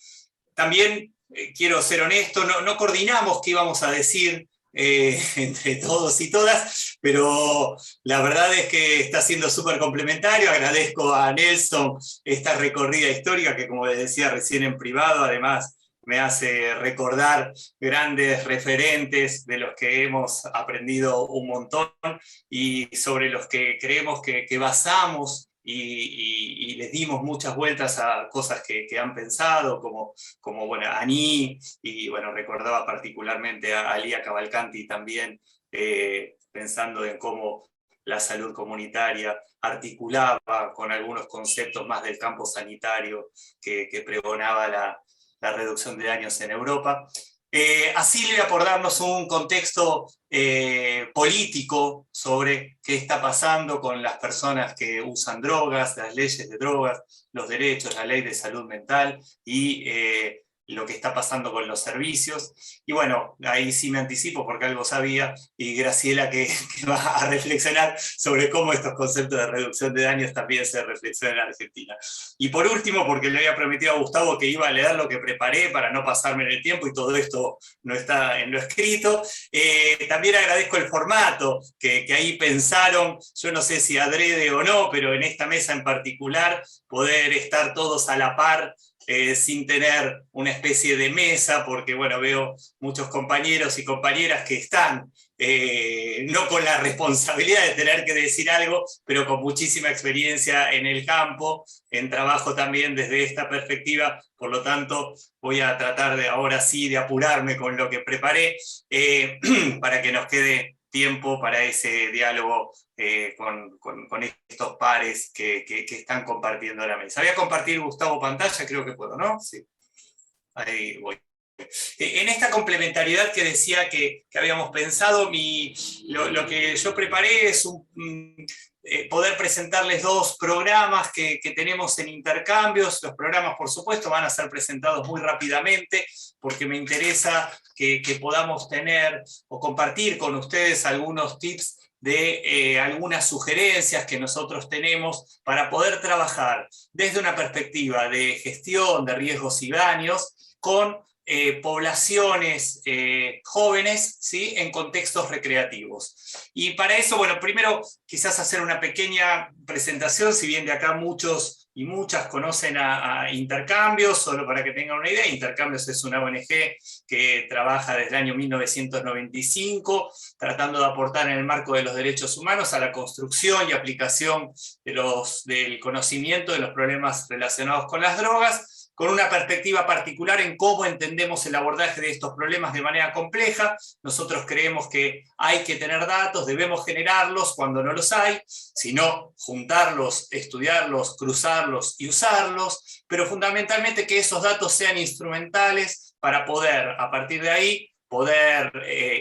También quiero ser honesto, no coordinamos qué íbamos a decir entre todos y todas, pero la verdad es que está siendo súper complementario. Agradezco a Nelson esta recorrida histórica que, como les decía recién en privado, además me hace recordar grandes referentes de los que hemos aprendido un montón y sobre los que creemos que basamos y les dimos muchas vueltas a cosas que han pensado, como bueno, Aní, y bueno, recordaba particularmente a Lía Cavalcanti también, pensando en cómo la salud comunitaria articulaba con algunos conceptos más del campo sanitario que pregonaba la reducción de daños en Europa. A Silvia por darnos un contexto político sobre qué está pasando con las personas que usan drogas, las leyes de drogas, los derechos, la ley de salud mental y lo que está pasando con los servicios. Y bueno, ahí sí me anticipo porque algo sabía, y Graciela que va a reflexionar sobre cómo estos conceptos de reducción de daños también se reflexionan en Argentina. Y por último, porque le había prometido a Gustavo que iba a leer lo que preparé para no pasarme en el tiempo, y todo esto no está en lo escrito, también agradezco el formato que ahí pensaron, yo no sé si adrede o no, pero en esta mesa en particular, poder estar todos a la par, sin tener una especie de mesa, porque bueno, veo muchos compañeros y compañeras que están no con la responsabilidad de tener que decir algo, pero con muchísima experiencia en el campo, en trabajo también desde esta perspectiva. Por lo tanto, voy a tratar de ahora sí de apurarme con lo que preparé, para que nos quede tiempo para ese diálogo con estos pares que están compartiendo la mesa. Voy a compartir, Gustavo, pantalla, creo que puedo, ¿no? Sí. Ahí voy. En esta complementariedad que decía que habíamos pensado, lo que yo preparé es poder presentarles dos programas que tenemos en intercambios. Los programas, por supuesto, van a ser presentados muy rápidamente, porque me interesa que podamos tener o compartir con ustedes algunos tips de algunas sugerencias que nosotros tenemos para poder trabajar desde una perspectiva de gestión de riesgos y daños con poblaciones jóvenes, ¿sí?, en contextos recreativos. Y para eso, bueno, primero quizás hacer una pequeña presentación, si bien de acá muchos y muchas conocen a Intercambios, solo para que tengan una idea. Intercambios es una ONG que trabaja desde el año 1995, tratando de aportar en el marco de los derechos humanos a la construcción y aplicación del conocimiento de los problemas relacionados con las drogas, con una perspectiva particular en cómo entendemos el abordaje de estos problemas de manera compleja. Nosotros creemos que hay que tener datos, debemos generarlos cuando no los hay, sino juntarlos, estudiarlos, cruzarlos y usarlos, pero fundamentalmente que esos datos sean instrumentales para poder, a partir de ahí, poder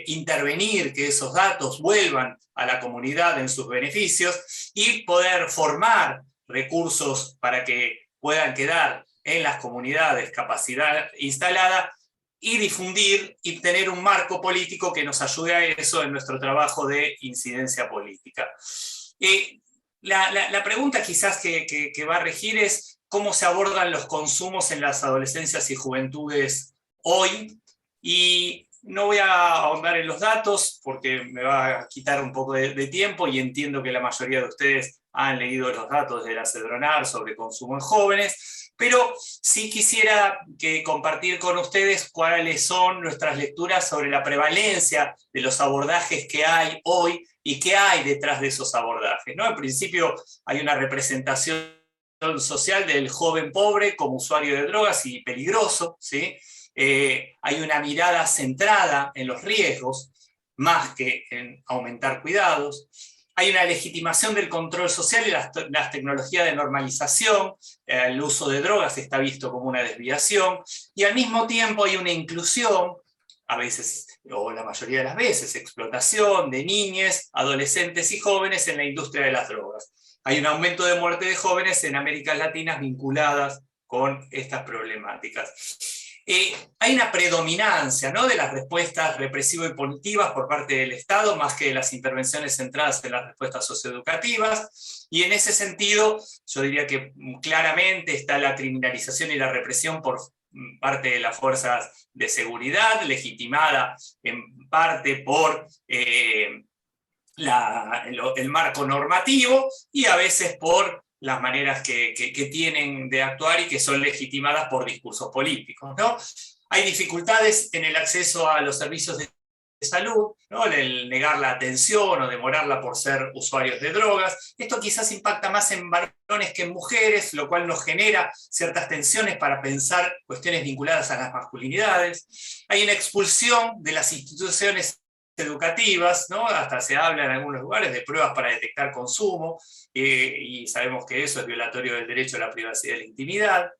intervenir, que esos datos vuelvan a la comunidad en sus beneficios y poder formar recursos para que puedan quedar en las comunidades capacidad instalada y difundir y tener un marco político que nos ayude a eso en nuestro trabajo de incidencia política. La pregunta quizás que va a regir es cómo se abordan los consumos en las adolescencias y juventudes hoy, y no voy a ahondar en los datos porque me va a quitar un poco de tiempo, y entiendo que la mayoría de ustedes han leído los datos de la CEDRONAR sobre consumo en jóvenes, pero sí quisiera compartir con ustedes cuáles son nuestras lecturas sobre la prevalencia de los abordajes que hay hoy y qué hay detrás de esos abordajes, ¿no? En principio hay una representación social del joven pobre como usuario de drogas y peligroso, ¿sí? Hay una mirada centrada en los riesgos, más que en aumentar cuidados. Hay una legitimación del control social y las tecnologías de normalización. El uso de drogas está visto como una desviación, y al mismo tiempo hay una inclusión, a veces, o la mayoría de las veces, explotación de niñas, adolescentes y jóvenes en la industria de las drogas. Hay un aumento de muerte de jóvenes en Américas Latinas vinculadas con estas problemáticas. hay una predominancia, ¿no?, de las respuestas represivas y punitivas por parte del Estado, más que de las intervenciones centradas en las respuestas socioeducativas, y en ese sentido yo diría que claramente está la criminalización y la represión por parte de las fuerzas de seguridad, legitimada en parte por el marco normativo y a veces por las maneras que tienen de actuar y que son legitimadas por discursos políticos, ¿no? Hay dificultades en el acceso a los servicios de salud, ¿no?, el negar la atención o demorarla por ser usuarios de drogas. Esto quizás impacta más en varones que en mujeres, lo cual nos genera ciertas tensiones para pensar cuestiones vinculadas a las masculinidades. Hay una expulsión de las instituciones educativas, ¿no? Hasta se habla en algunos lugares de pruebas para detectar consumo, y sabemos que eso es violatorio del derecho a la privacidad y la intimidad.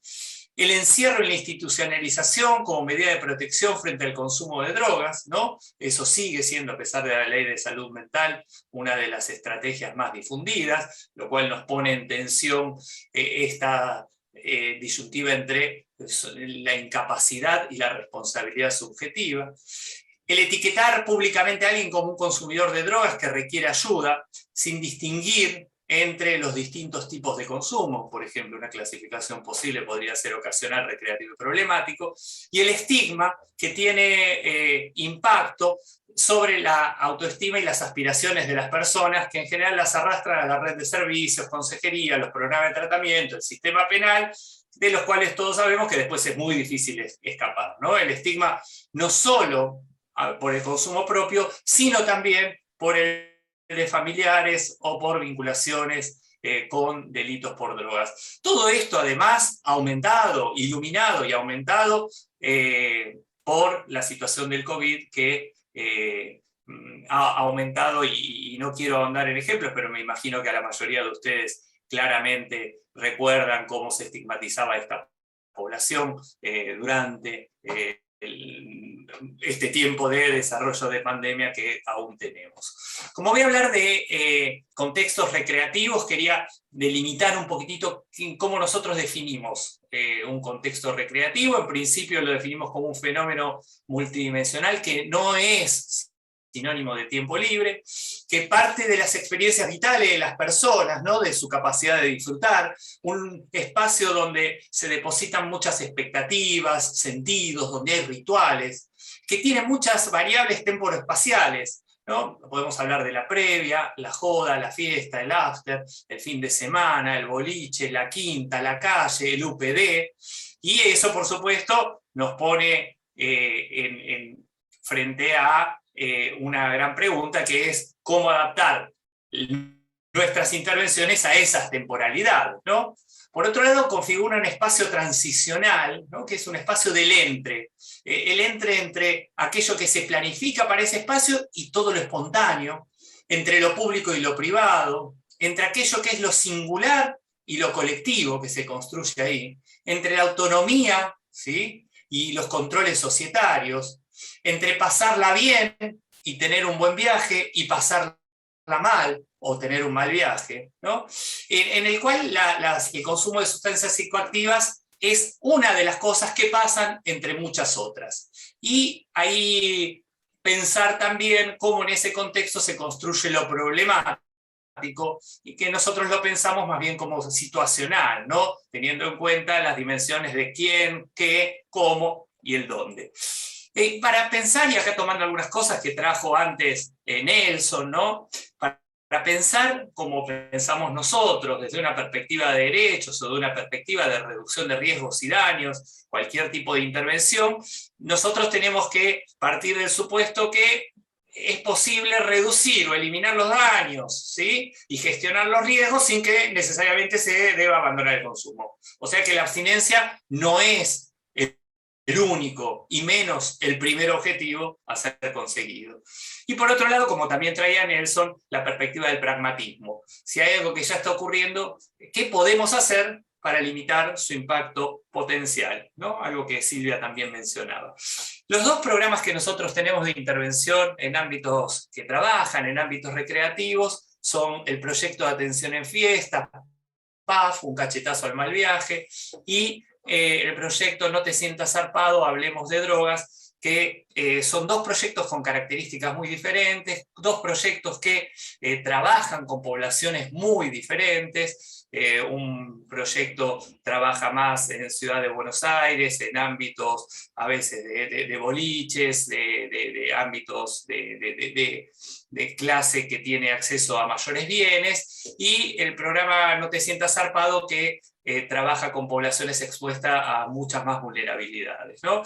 El encierro y la institucionalización como medida de protección frente al consumo de drogas, ¿no? Eso sigue siendo, a pesar de la ley de salud mental, una de las estrategias más difundidas, lo cual nos pone en tensión esta disyuntiva entre la incapacidad y la responsabilidad subjetiva. El etiquetar públicamente a alguien como un consumidor de drogas que requiere ayuda, sin distinguir entre los distintos tipos de consumo. Por ejemplo, una clasificación posible podría ser ocasional, recreativo y problemático. Y el estigma que tiene impacto sobre la autoestima y las aspiraciones de las personas, que en general las arrastran a la red de servicios, consejería, los programas de tratamiento, el sistema penal, de los cuales todos sabemos que después es muy difícil escapar, ¿no? El estigma no solo por el consumo propio, sino también por el de familiares o por vinculaciones con delitos por drogas. Todo esto además aumentado, iluminado y aumentado por la situación del COVID, que ha aumentado, y no quiero ahondar en ejemplos, pero me imagino que a la mayoría de ustedes claramente recuerdan cómo se estigmatizaba esta población durante este tiempo de desarrollo de pandemia que aún tenemos. Como voy a hablar de contextos recreativos, quería delimitar un poquitito cómo nosotros definimos un contexto recreativo. En principio lo definimos como un fenómeno multidimensional que no es sinónimo de tiempo libre, que parte de las experiencias vitales de las personas, ¿no?, de su capacidad de disfrutar, un espacio donde se depositan muchas expectativas, sentidos, donde hay rituales, que tiene muchas variables temporoespaciales, ¿no? Podemos hablar de la previa, la joda, la fiesta, el after, el fin de semana, el boliche, la quinta, la calle, el UPD, y eso por supuesto nos pone frente a una gran pregunta, que es cómo adaptar nuestras intervenciones a esas temporalidades, ¿no? Por otro lado, configura un espacio transicional, ¿no?, que es un espacio del entre, el entre aquello que se planifica para ese espacio y todo lo espontáneo, entre lo público y lo privado, entre aquello que es lo singular y lo colectivo que se construye ahí, entre la autonomía, ¿sí?, y los controles societarios, entre pasarla bien y tener un buen viaje y pasarla mal o tener un mal viaje, ¿no?, en el cual el consumo de sustancias psicoactivas es una de las cosas que pasan entre muchas otras. Y ahí pensar también cómo en ese contexto se construye lo problemático, y que nosotros lo pensamos más bien como situacional, ¿no?, teniendo en cuenta las dimensiones de quién, qué, cómo y el dónde. Para pensar, y acá tomando algunas cosas que trajo antes Nelson, ¿no?, para pensar como pensamos nosotros, desde una perspectiva de derechos o de una perspectiva de reducción de riesgos y daños, cualquier tipo de intervención, nosotros tenemos que partir del supuesto que es posible reducir o eliminar los daños, ¿sí?, y gestionar los riesgos sin que necesariamente se deba abandonar el consumo. O sea que la abstinencia no es el único y menos el primer objetivo a ser conseguido. Y por otro lado, como también traía Nelson, la perspectiva del pragmatismo. Si hay algo que ya está ocurriendo, ¿qué podemos hacer para limitar su impacto potencial? ¿No? Algo que Silvia también mencionaba. Los dos programas que nosotros tenemos de intervención en ámbitos que trabajan, en ámbitos recreativos, son el proyecto de atención en fiesta, PAF, un cachetazo al mal viaje, y el proyecto No te sientas zarpado, hablemos de drogas, que son dos proyectos con características muy diferentes, dos proyectos que trabajan con poblaciones muy diferentes. Un proyecto trabaja más en Ciudad de Buenos Aires, en ámbitos a veces de boliches, de ámbitos de clase que tiene acceso a mayores bienes, y el programa No te sientas zarpado, que trabaja con poblaciones expuestas a muchas más vulnerabilidades, ¿no?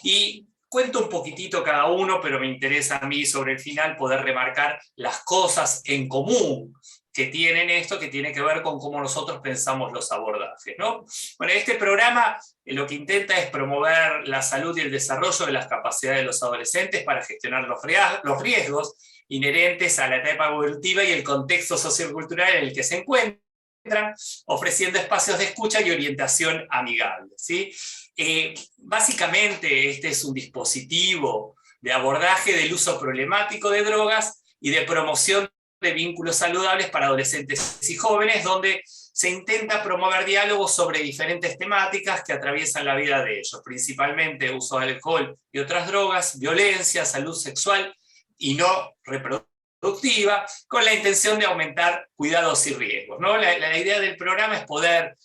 Y cuento un poquitito cada uno, pero me interesa a mí sobre el final poder remarcar las cosas en común que tienen esto, que tiene que ver con cómo nosotros pensamos los abordajes, ¿no? Bueno, este programa lo que intenta es promover la salud y el desarrollo de las capacidades de los adolescentes para gestionar los riesgos inherentes a la etapa evolutiva y el contexto sociocultural en el que se encuentran, ofreciendo espacios de escucha y orientación amigable, ¿sí? Básicamente este es un dispositivo de abordaje del uso problemático de drogas y de promoción de vínculos saludables para adolescentes y jóvenes, donde se intenta promover diálogos sobre diferentes temáticas que atraviesan la vida de ellos, principalmente uso de alcohol y otras drogas, violencia, salud sexual y no reproductiva, con la intención de aumentar cuidados y riesgos, ¿no? La idea del programa es poder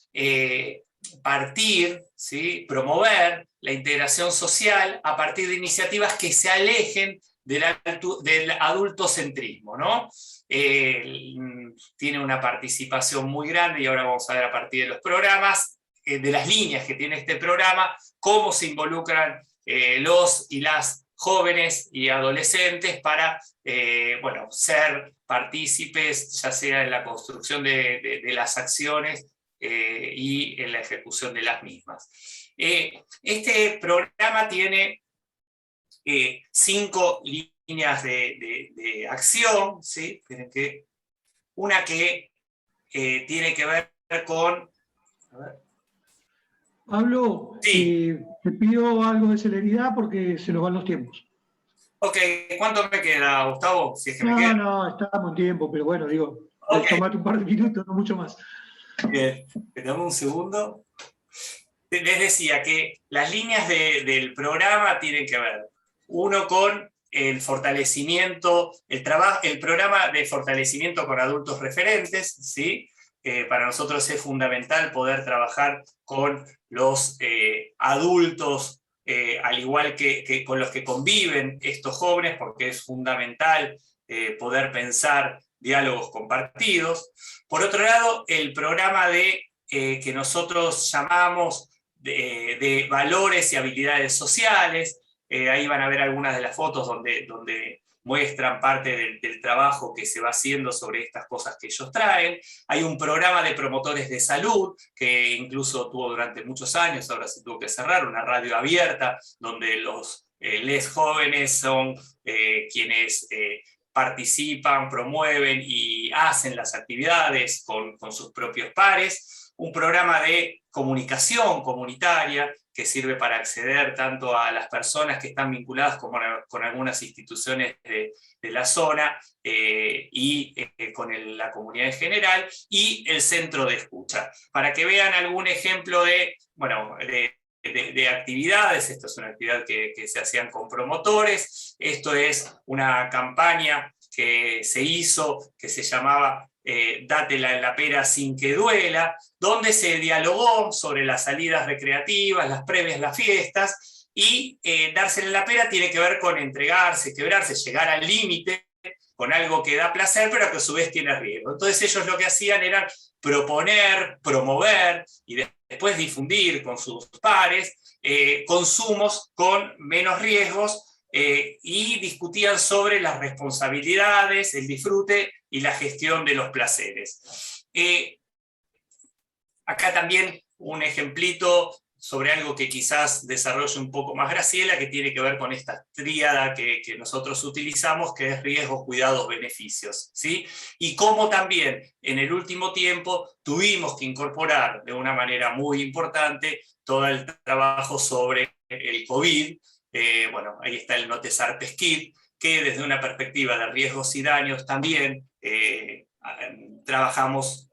partir, ¿sí?, promover la integración social a partir de iniciativas que se alejen del adultocentrismo, ¿no? Tiene una participación muy grande, y ahora vamos a ver a partir de los programas, de las líneas que tiene este programa, cómo se involucran los y las jóvenes y adolescentes para bueno, ser partícipes, ya sea en la construcción de las acciones y en la ejecución de las mismas. Este programa tiene 5 líneas de acción, ¿sí? Una que tiene que ver con... A ver. Pablo, sí. Te pido algo de celeridad porque se nos van los tiempos. Ok, ¿cuánto me queda, Gustavo? Si es que me queda. No, estamos en tiempo, pero bueno, digo, Okay. Tomate un par de minutos, no mucho más. Bien, dame un segundo. Les decía que las líneas del programa tienen que ver, uno, con el fortalecimiento, el programa de fortalecimiento con adultos referentes, ¿sí? Para nosotros es fundamental poder trabajar con los adultos, al igual que con los que conviven estos jóvenes, porque es fundamental poder pensar diálogos compartidos. Por otro lado, el programa que nosotros llamamos de valores y habilidades sociales, ahí van a ver algunas de las fotos donde muestran parte del trabajo que se va haciendo sobre estas cosas que ellos traen. Hay un programa de promotores de salud, que incluso tuvo durante muchos años, ahora se tuvo que cerrar, una radio abierta, donde los les jóvenes son quienes participan, promueven y hacen las actividades con sus propios pares. Un programa de comunicación comunitaria que sirve para acceder tanto a las personas que están vinculadas como con algunas instituciones de la zona y con la comunidad en general, y el centro de escucha. Para que vean algún ejemplo de actividades, esto es una actividad que se hacían con promotores, esto es una campaña que se hizo, que se llamaba Dátela en la pera sin que duela, donde se dialogó sobre las salidas recreativas, las previas, las fiestas, y dársela en la pera tiene que ver con entregarse, quebrarse, llegar al límite con algo que da placer, pero que a su vez tiene riesgo. Entonces ellos lo que hacían era proponer, promover y después difundir con sus pares consumos con menos riesgos, y discutían sobre las responsabilidades, el disfrute y la gestión de los placeres. Acá también un ejemplito sobre algo que quizás desarrolle un poco más Graciela, que tiene que ver con esta tríada que nosotros utilizamos, que es riesgos, cuidados, beneficios, ¿sí? Y cómo también en el último tiempo tuvimos que incorporar de una manera muy importante todo el trabajo sobre el COVID. Bueno, ahí está el No te zarpes Kit, que desde una perspectiva de riesgos y daños también trabajamos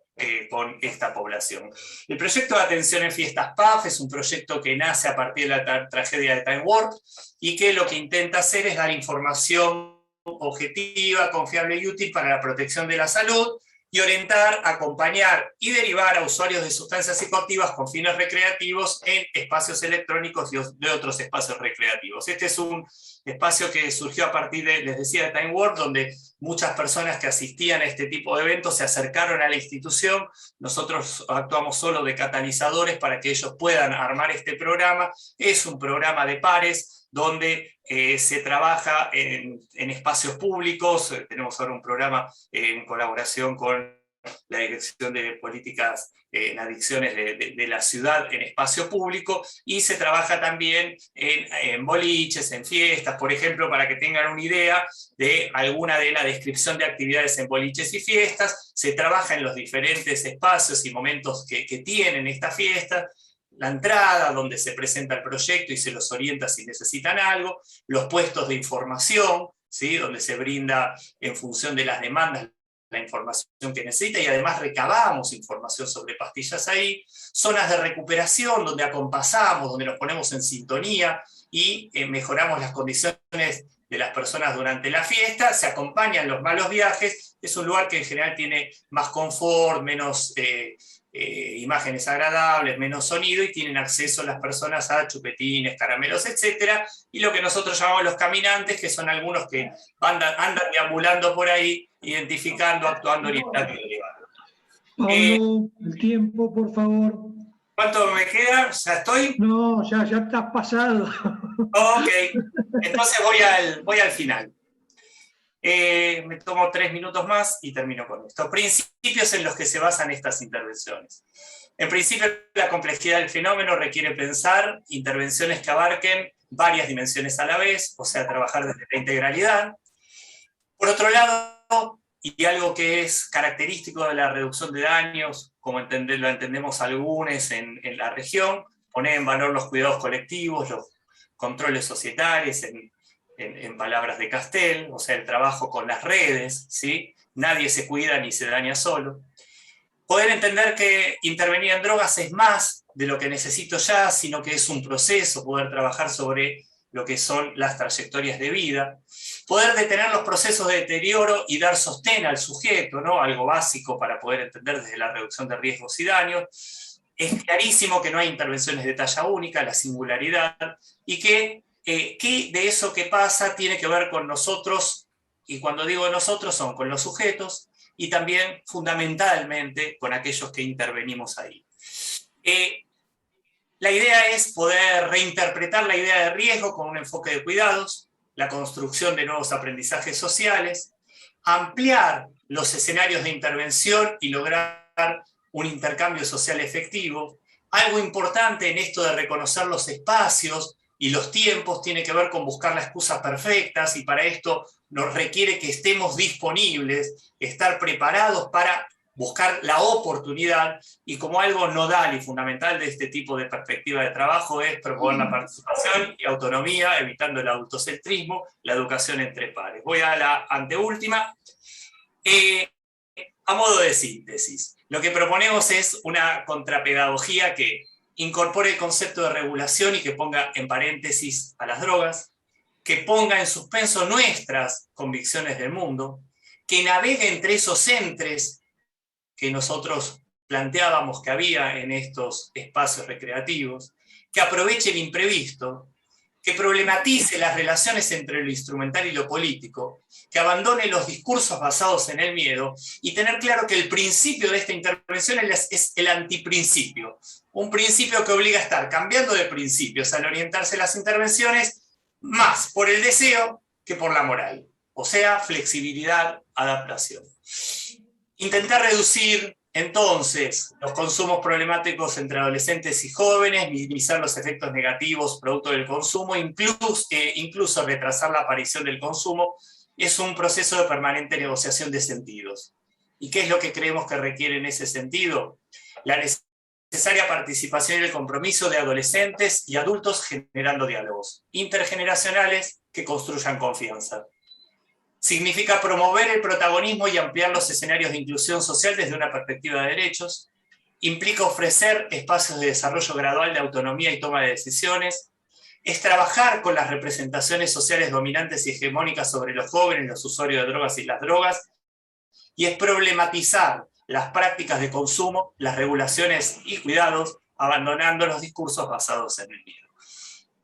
con esta población. El proyecto de atención en fiestas PAF es un proyecto que nace a partir de la tragedia de Time Warp y que lo que intenta hacer es dar información objetiva, confiable y útil para la protección de la salud y orientar, acompañar y derivar a usuarios de sustancias psicoactivas con fines recreativos en espacios electrónicos y de otros espacios recreativos. Este es un espacio que surgió a partir de, les decía, de Time Warp, donde muchas personas que asistían a este tipo de eventos se acercaron a la institución. Nosotros actuamos solo de catalizadores para que ellos puedan armar este programa. Es un programa de pares, donde se trabaja en espacios públicos. Tenemos ahora un programa en colaboración con la Dirección de Políticas en Adicciones de la ciudad en espacio público, y se trabaja también en boliches, en fiestas, por ejemplo, para que tengan una idea de alguna de la descripción de actividades en boliches y fiestas. Se trabaja en los diferentes espacios y momentos que tienen estas fiestas, la entrada donde se presenta el proyecto y se los orienta si necesitan algo, los puestos de información, ¿sí?, donde se brinda en función de las demandas la información que necesita, y además recabamos información sobre pastillas ahí, zonas de recuperación donde acompasamos, donde nos ponemos en sintonía y mejoramos las condiciones de las personas durante la fiesta, se acompañan los malos viajes. Es un lugar que en general tiene más confort, menos imágenes agradables, menos sonido, y tienen acceso las personas a chupetines, caramelos, etc. Y lo que nosotros llamamos los caminantes, que son algunos que andan deambulando por ahí, identificando, actuando, orientando y derivando. Pablo, el tiempo, por favor. ¿Cuánto me queda? ¿Ya estoy? No, ya estás pasado. Ok, entonces voy al final. Me tomo 3 minutos más y termino con esto. Principios en los que se basan estas intervenciones. En principio, la complejidad del fenómeno requiere pensar intervenciones que abarquen varias dimensiones a la vez, o sea, trabajar desde la integralidad. Por otro lado, y algo que es característico de la reducción de daños, como lo entendemos algunos en la región, poner en valor los cuidados colectivos, los controles societarios, en palabras de Castel, o sea, el trabajo con las redes, ¿sí? Nadie se cuida ni se daña solo. Poder entender que intervenir en drogas es más de lo que necesito ya, sino que es un proceso, poder trabajar sobre lo que son las trayectorias de vida, poder detener los procesos de deterioro y dar sostén al sujeto, ¿no? Algo básico para poder entender desde la reducción de riesgos y daños. Es clarísimo que no hay intervenciones de talla única, la singularidad, y que de eso que pasa tiene que ver con nosotros, y cuando digo nosotros son con los sujetos, y también fundamentalmente con aquellos que intervenimos ahí. La idea es poder reinterpretar la idea de riesgo con un enfoque de cuidados, la construcción de nuevos aprendizajes sociales, ampliar los escenarios de intervención y lograr un intercambio social efectivo. Algo importante en esto de reconocer los espacios y los tiempos tiene que ver con buscar las excusas perfectas, y para esto nos requiere que estemos disponibles, estar preparados para buscar la oportunidad, y como algo nodal y fundamental de este tipo de perspectiva de trabajo es promover la participación y autonomía, evitando el adultocentrismo, la educación entre pares. Voy a la anteúltima. A modo de síntesis, lo que proponemos es una contrapedagogía que incorpore el concepto de regulación y que ponga en paréntesis a las drogas, que ponga en suspenso nuestras convicciones del mundo, que navegue entre esos entres que nosotros planteábamos que había en estos espacios recreativos, que aproveche el imprevisto, que problematice las relaciones entre lo instrumental y lo político, que abandone los discursos basados en el miedo, y tener claro que el principio de esta intervención es el antiprincipio, un principio que obliga a estar cambiando de principios al orientarse las intervenciones más por el deseo que por la moral, o sea, flexibilidad, adaptación. Intentar reducir entonces los consumos problemáticos entre adolescentes y jóvenes, minimizar los efectos negativos producto del consumo, incluso retrasar la aparición del consumo, es un proceso de permanente negociación de sentidos. ¿Y qué es lo que creemos que requiere en ese sentido? La necesaria participación y el compromiso de adolescentes y adultos generando diálogos intergeneracionales que construyan confianza. Significa promover el protagonismo y ampliar los escenarios de inclusión social desde una perspectiva de derechos. Implica ofrecer espacios de desarrollo gradual de autonomía y toma de decisiones. Es trabajar con las representaciones sociales dominantes y hegemónicas sobre los jóvenes, los usuarios de drogas y las drogas. Y es problematizar las prácticas de consumo, las regulaciones y cuidados, abandonando los discursos basados en el miedo.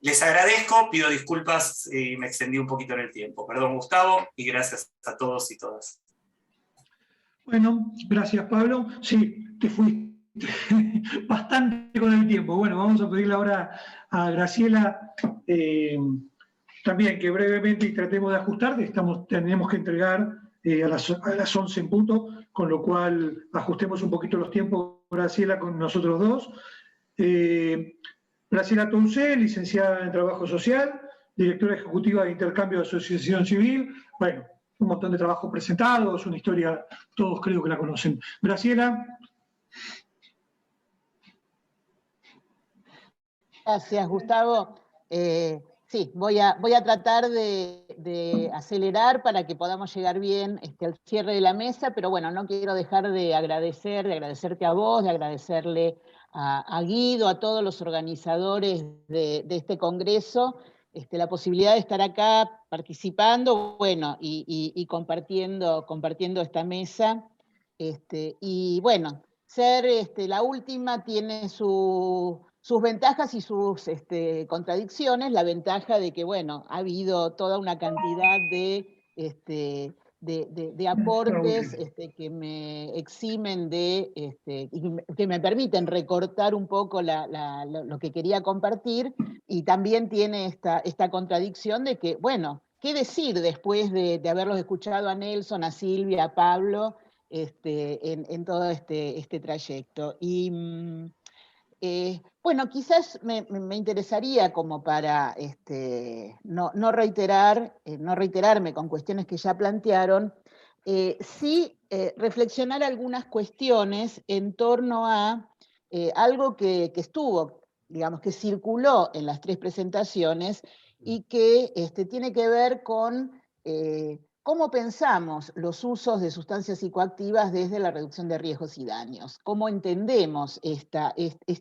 Les agradezco, pido disculpas y me extendí un poquito en el tiempo. Perdón, Gustavo, y gracias a todos y todas. Bueno, gracias, Pablo. Sí, te fuiste bastante con el tiempo. Bueno, vamos a pedirle ahora a Graciela también que brevemente tratemos de ajustar. Tenemos que entregar a las 11 en punto, con lo cual ajustemos un poquito los tiempos, Graciela, con nosotros dos. Graciela Toucé, licenciada en Trabajo Social, directora ejecutiva de Intercambio de Asociación Civil. Bueno, un montón de trabajos presentados, una historia, todos creo que la conocen. Graciela. Gracias, Gustavo. Sí, voy a tratar de acelerar para que podamos llegar bien al cierre de la mesa, pero bueno, no quiero dejar de agradecerte a vos, de agradecerle a Guido, a todos los organizadores de este congreso, la posibilidad de estar acá participando, bueno, y compartiendo esta mesa. Y bueno, ser la última tiene sus ventajas y sus contradicciones. La ventaja de que, bueno, ha habido toda una cantidad de aportes que me eximen y que me permiten recortar un poco lo que quería compartir, y también tiene esta contradicción de que, bueno, ¿qué decir después de haberlos escuchado a Nelson, a Silvia, a Pablo, en todo este trayecto? Y bueno, quizás me interesaría, como para no reiterarme con cuestiones que ya plantearon, sí reflexionar algunas cuestiones en torno a algo que estuvo, digamos, que circuló en las tres presentaciones y que tiene que ver con cómo pensamos los usos de sustancias psicoactivas desde la reducción de riesgos y daños, cómo entendemos este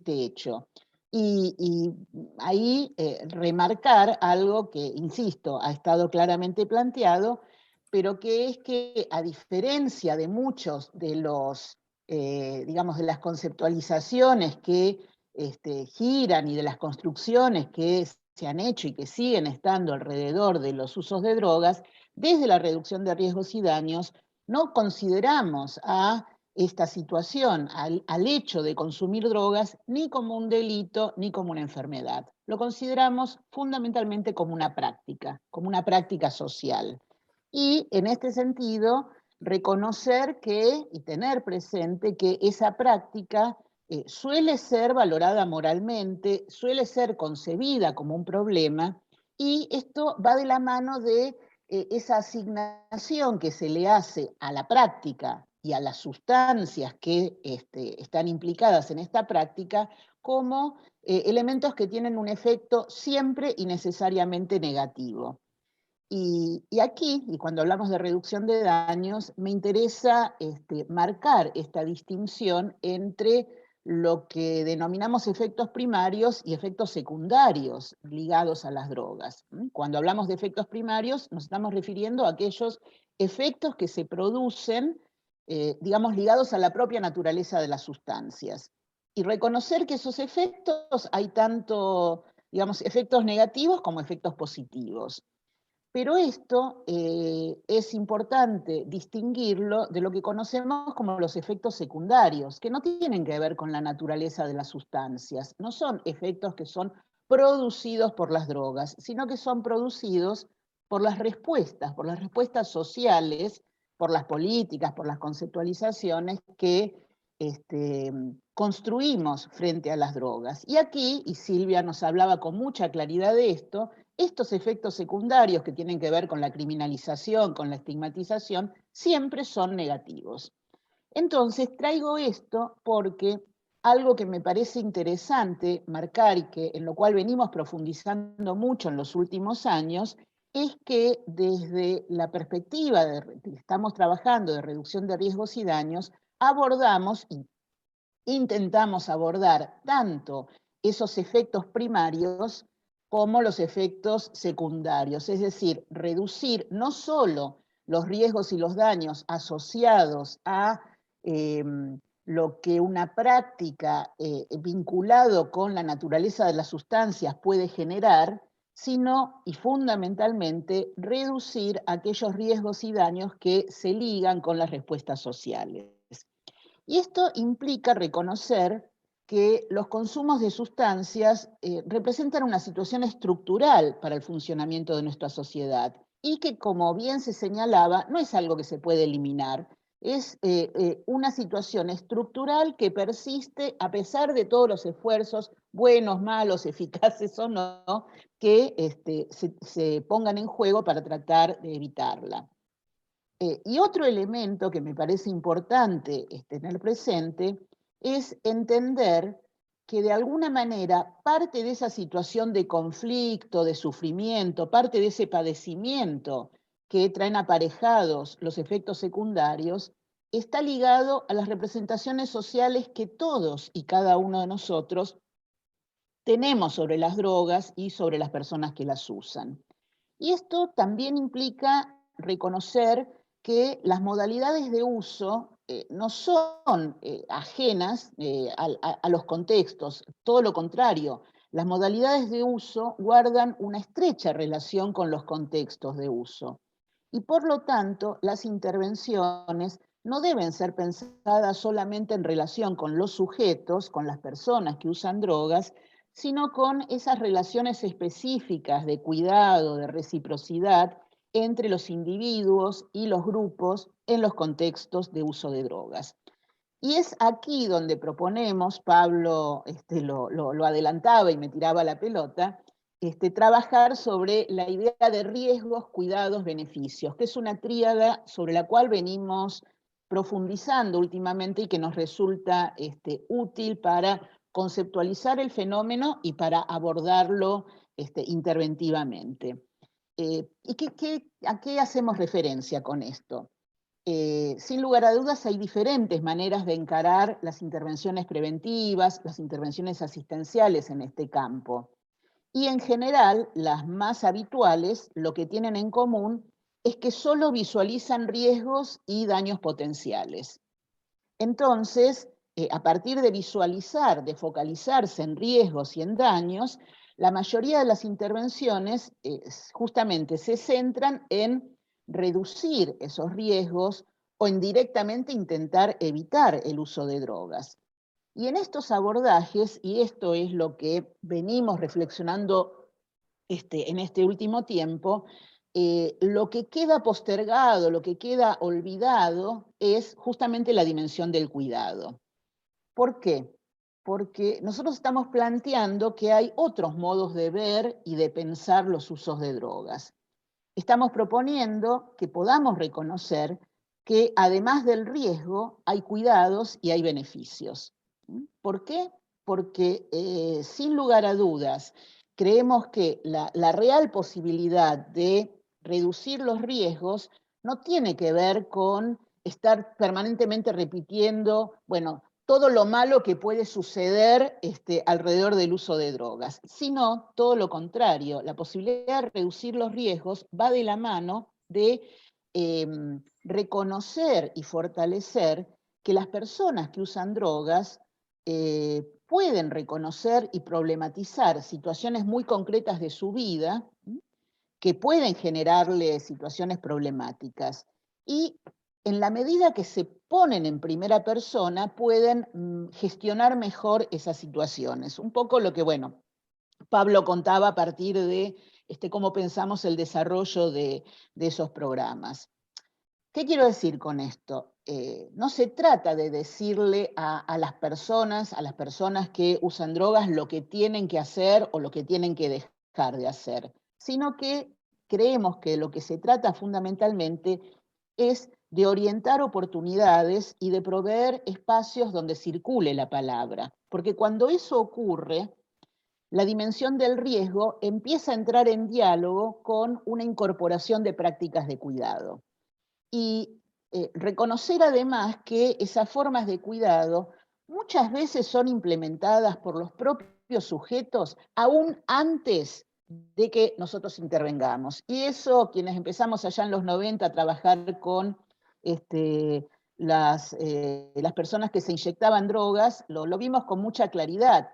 hecho. Y ahí remarcar algo que, insisto, ha estado claramente planteado, pero que es que, a diferencia de muchos de los, digamos, de las conceptualizaciones que giran y de las construcciones que se han hecho y que siguen estando alrededor de los usos de drogas, desde la reducción de riesgos y daños no consideramos a esta situación, al hecho de consumir drogas, ni como un delito ni como una enfermedad. Lo consideramos fundamentalmente como una práctica social. Y en este sentido, reconocer y tener presente que esa práctica suele ser valorada moralmente, suele ser concebida como un problema, y esto va de la mano de esa asignación que se le hace a la práctica y a las sustancias que están implicadas en esta práctica como elementos que tienen un efecto siempre y necesariamente negativo. Y aquí, y cuando hablamos de reducción de daños, me interesa marcar esta distinción entre lo que denominamos efectos primarios y efectos secundarios ligados a las drogas. Cuando hablamos de efectos primarios, nos estamos refiriendo a aquellos efectos que se producen, digamos, ligados a la propia naturaleza de las sustancias. Y reconocer que esos efectos hay tanto, digamos, efectos negativos como efectos positivos. Pero esto es importante distinguirlo de lo que conocemos como los efectos secundarios, que no tienen que ver con la naturaleza de las sustancias, no son efectos que son producidos por las drogas, sino que son producidos por las respuestas sociales, por las políticas, por las conceptualizaciones que construimos frente a las drogas. Y aquí, y Silvia nos hablaba con mucha claridad de esto, estos efectos secundarios que tienen que ver con la criminalización, con la estigmatización, siempre son negativos. Entonces traigo esto porque algo que me parece interesante marcar y en lo cual venimos profundizando mucho en los últimos años es que desde la perspectiva que estamos trabajando de reducción de riesgos y daños, abordamos y intentamos abordar tanto esos efectos primarios como los efectos secundarios, es decir, reducir no solo los riesgos y los daños asociados a lo que una práctica vinculado con la naturaleza de las sustancias puede generar, sino y fundamentalmente reducir aquellos riesgos y daños que se ligan con las respuestas sociales. Y esto implica reconocer que los consumos de sustancias representan una situación estructural para el funcionamiento de nuestra sociedad y que, como bien se señalaba, no es algo que se puede eliminar, es una situación estructural que persiste a pesar de todos los esfuerzos, buenos, malos, eficaces o no, que se pongan en juego para tratar de evitarla. Y otro elemento que me parece importante tener presente es entender que de alguna manera parte de esa situación de conflicto, de sufrimiento, parte de ese padecimiento que traen aparejados los efectos secundarios, está ligado a las representaciones sociales que todos y cada uno de nosotros tenemos sobre las drogas y sobre las personas que las usan. Y esto también implica reconocer que las modalidades de uso no son ajenas a los contextos, todo lo contrario, las modalidades de uso guardan una estrecha relación con los contextos de uso. Y por lo tanto, las intervenciones no deben ser pensadas solamente en relación con los sujetos, con las personas que usan drogas, sino con esas relaciones específicas de cuidado, de reciprocidad entre los individuos y los grupos en los contextos de uso de drogas. Y es aquí donde proponemos, Pablo lo adelantaba y me tiraba la pelota, trabajar sobre la idea de riesgos, cuidados, beneficios, que es una tríada sobre la cual venimos profundizando últimamente y que nos resulta útil para conceptualizar el fenómeno y para abordarlo interventivamente. ¿Y a qué hacemos referencia con esto? Sin lugar a dudas hay diferentes maneras de encarar las intervenciones preventivas, las intervenciones asistenciales en este campo. Y en general, las más habituales, lo que tienen en común es que solo visualizan riesgos y daños potenciales. Entonces, a partir de visualizar, de focalizarse en riesgos y en daños, la mayoría de las intervenciones justamente se centran en reducir esos riesgos o en directamente intentar evitar el uso de drogas. Y en estos abordajes, y esto es lo que venimos reflexionando en este último tiempo, lo que queda postergado, lo que queda olvidado es justamente la dimensión del cuidado. ¿Por qué? Porque nosotros estamos planteando que hay otros modos de ver y de pensar los usos de drogas. Estamos proponiendo que podamos reconocer que además del riesgo hay cuidados y hay beneficios. ¿Por qué? Porque sin lugar a dudas creemos que la real posibilidad de reducir los riesgos no tiene que ver con estar permanentemente repitiendo, bueno, todo lo malo que puede suceder alrededor del uso de drogas, sino todo lo contrario. La posibilidad de reducir los riesgos va de la mano de reconocer y fortalecer que las personas que usan drogas pueden reconocer y problematizar situaciones muy concretas de su vida que pueden generarle situaciones problemáticas. Y en la medida que se ponen en primera persona, pueden gestionar mejor esas situaciones. Un poco lo que, bueno, Pablo contaba a partir de cómo pensamos el desarrollo de esos programas. ¿Qué quiero decir con esto? No se trata de decirle a las personas que usan drogas lo que tienen que hacer o lo que tienen que dejar de hacer, sino que creemos que lo que se trata fundamentalmente es de orientar oportunidades y de proveer espacios donde circule la palabra. Porque cuando eso ocurre, la dimensión del riesgo empieza a entrar en diálogo con una incorporación de prácticas de cuidado. Y reconocer además que esas formas de cuidado muchas veces son implementadas por los propios sujetos aún antes de que nosotros intervengamos. Y eso, quienes empezamos allá en los 90 a trabajar con las personas que se inyectaban drogas, lo vimos con mucha claridad.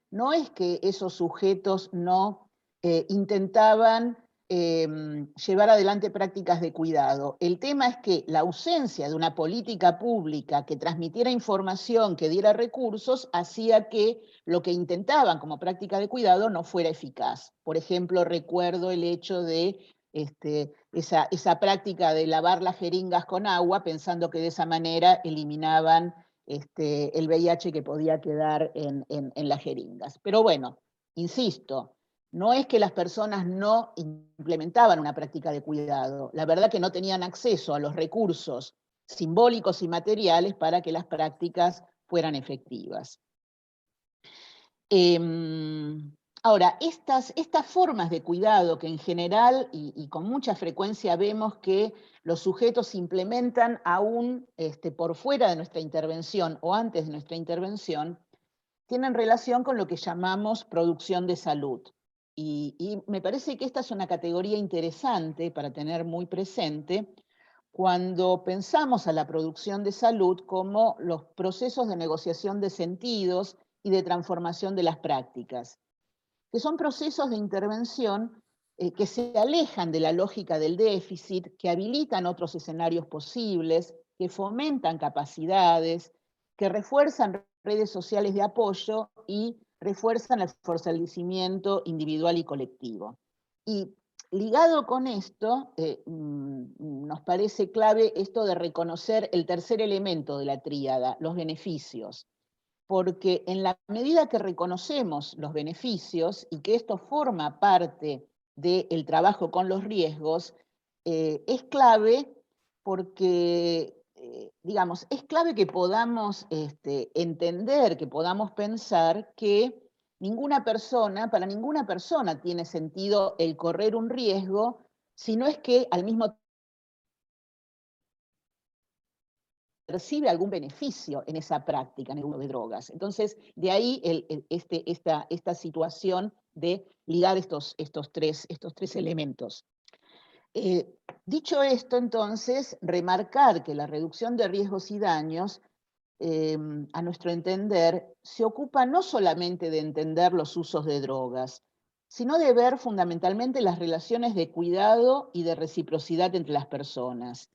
No es que esos sujetos no intentaban llevar adelante prácticas de cuidado. El tema es que la ausencia de una política pública que transmitiera información, que diera recursos, hacía que lo que intentaban como práctica de cuidado no fuera eficaz. Por ejemplo, recuerdo el hecho de esa práctica de lavar las jeringas con agua, pensando que de esa manera eliminaban el VIH que podía quedar en las jeringas. Pero bueno, insisto, no es que las personas no implementaban una práctica de cuidado, la verdad que no tenían acceso a los recursos simbólicos y materiales para que las prácticas fueran efectivas. Ahora, estas formas de cuidado que en general y con mucha frecuencia vemos que los sujetos implementan aún por fuera de nuestra intervención o antes de nuestra intervención, tienen relación con lo que llamamos producción de salud. Y me parece que esta es una categoría interesante para tener muy presente cuando pensamos a la producción de salud como los procesos de negociación de sentidos y de transformación de las prácticas, que son procesos de intervención que se alejan de la lógica del déficit, que habilitan otros escenarios posibles, que fomentan capacidades, que refuerzan redes sociales de apoyo y refuerzan el fortalecimiento individual y colectivo. Y ligado con esto, nos parece clave esto de reconocer el tercer elemento de la tríada, los beneficios. Porque en la medida que reconocemos los beneficios y que esto forma parte del trabajo con los riesgos, es clave porque, digamos, es clave que podamos entender, que podamos pensar que para ninguna persona tiene sentido el correr un riesgo, si no es que al mismo tiempo recibe algún beneficio en esa práctica, en el uso de drogas. Entonces, de ahí esta situación de ligar estos tres elementos. Dicho esto, entonces, remarcar que la reducción de riesgos y daños, a nuestro entender, se ocupa no solamente de entender los usos de drogas, sino de ver fundamentalmente las relaciones de cuidado y de reciprocidad entre las personas,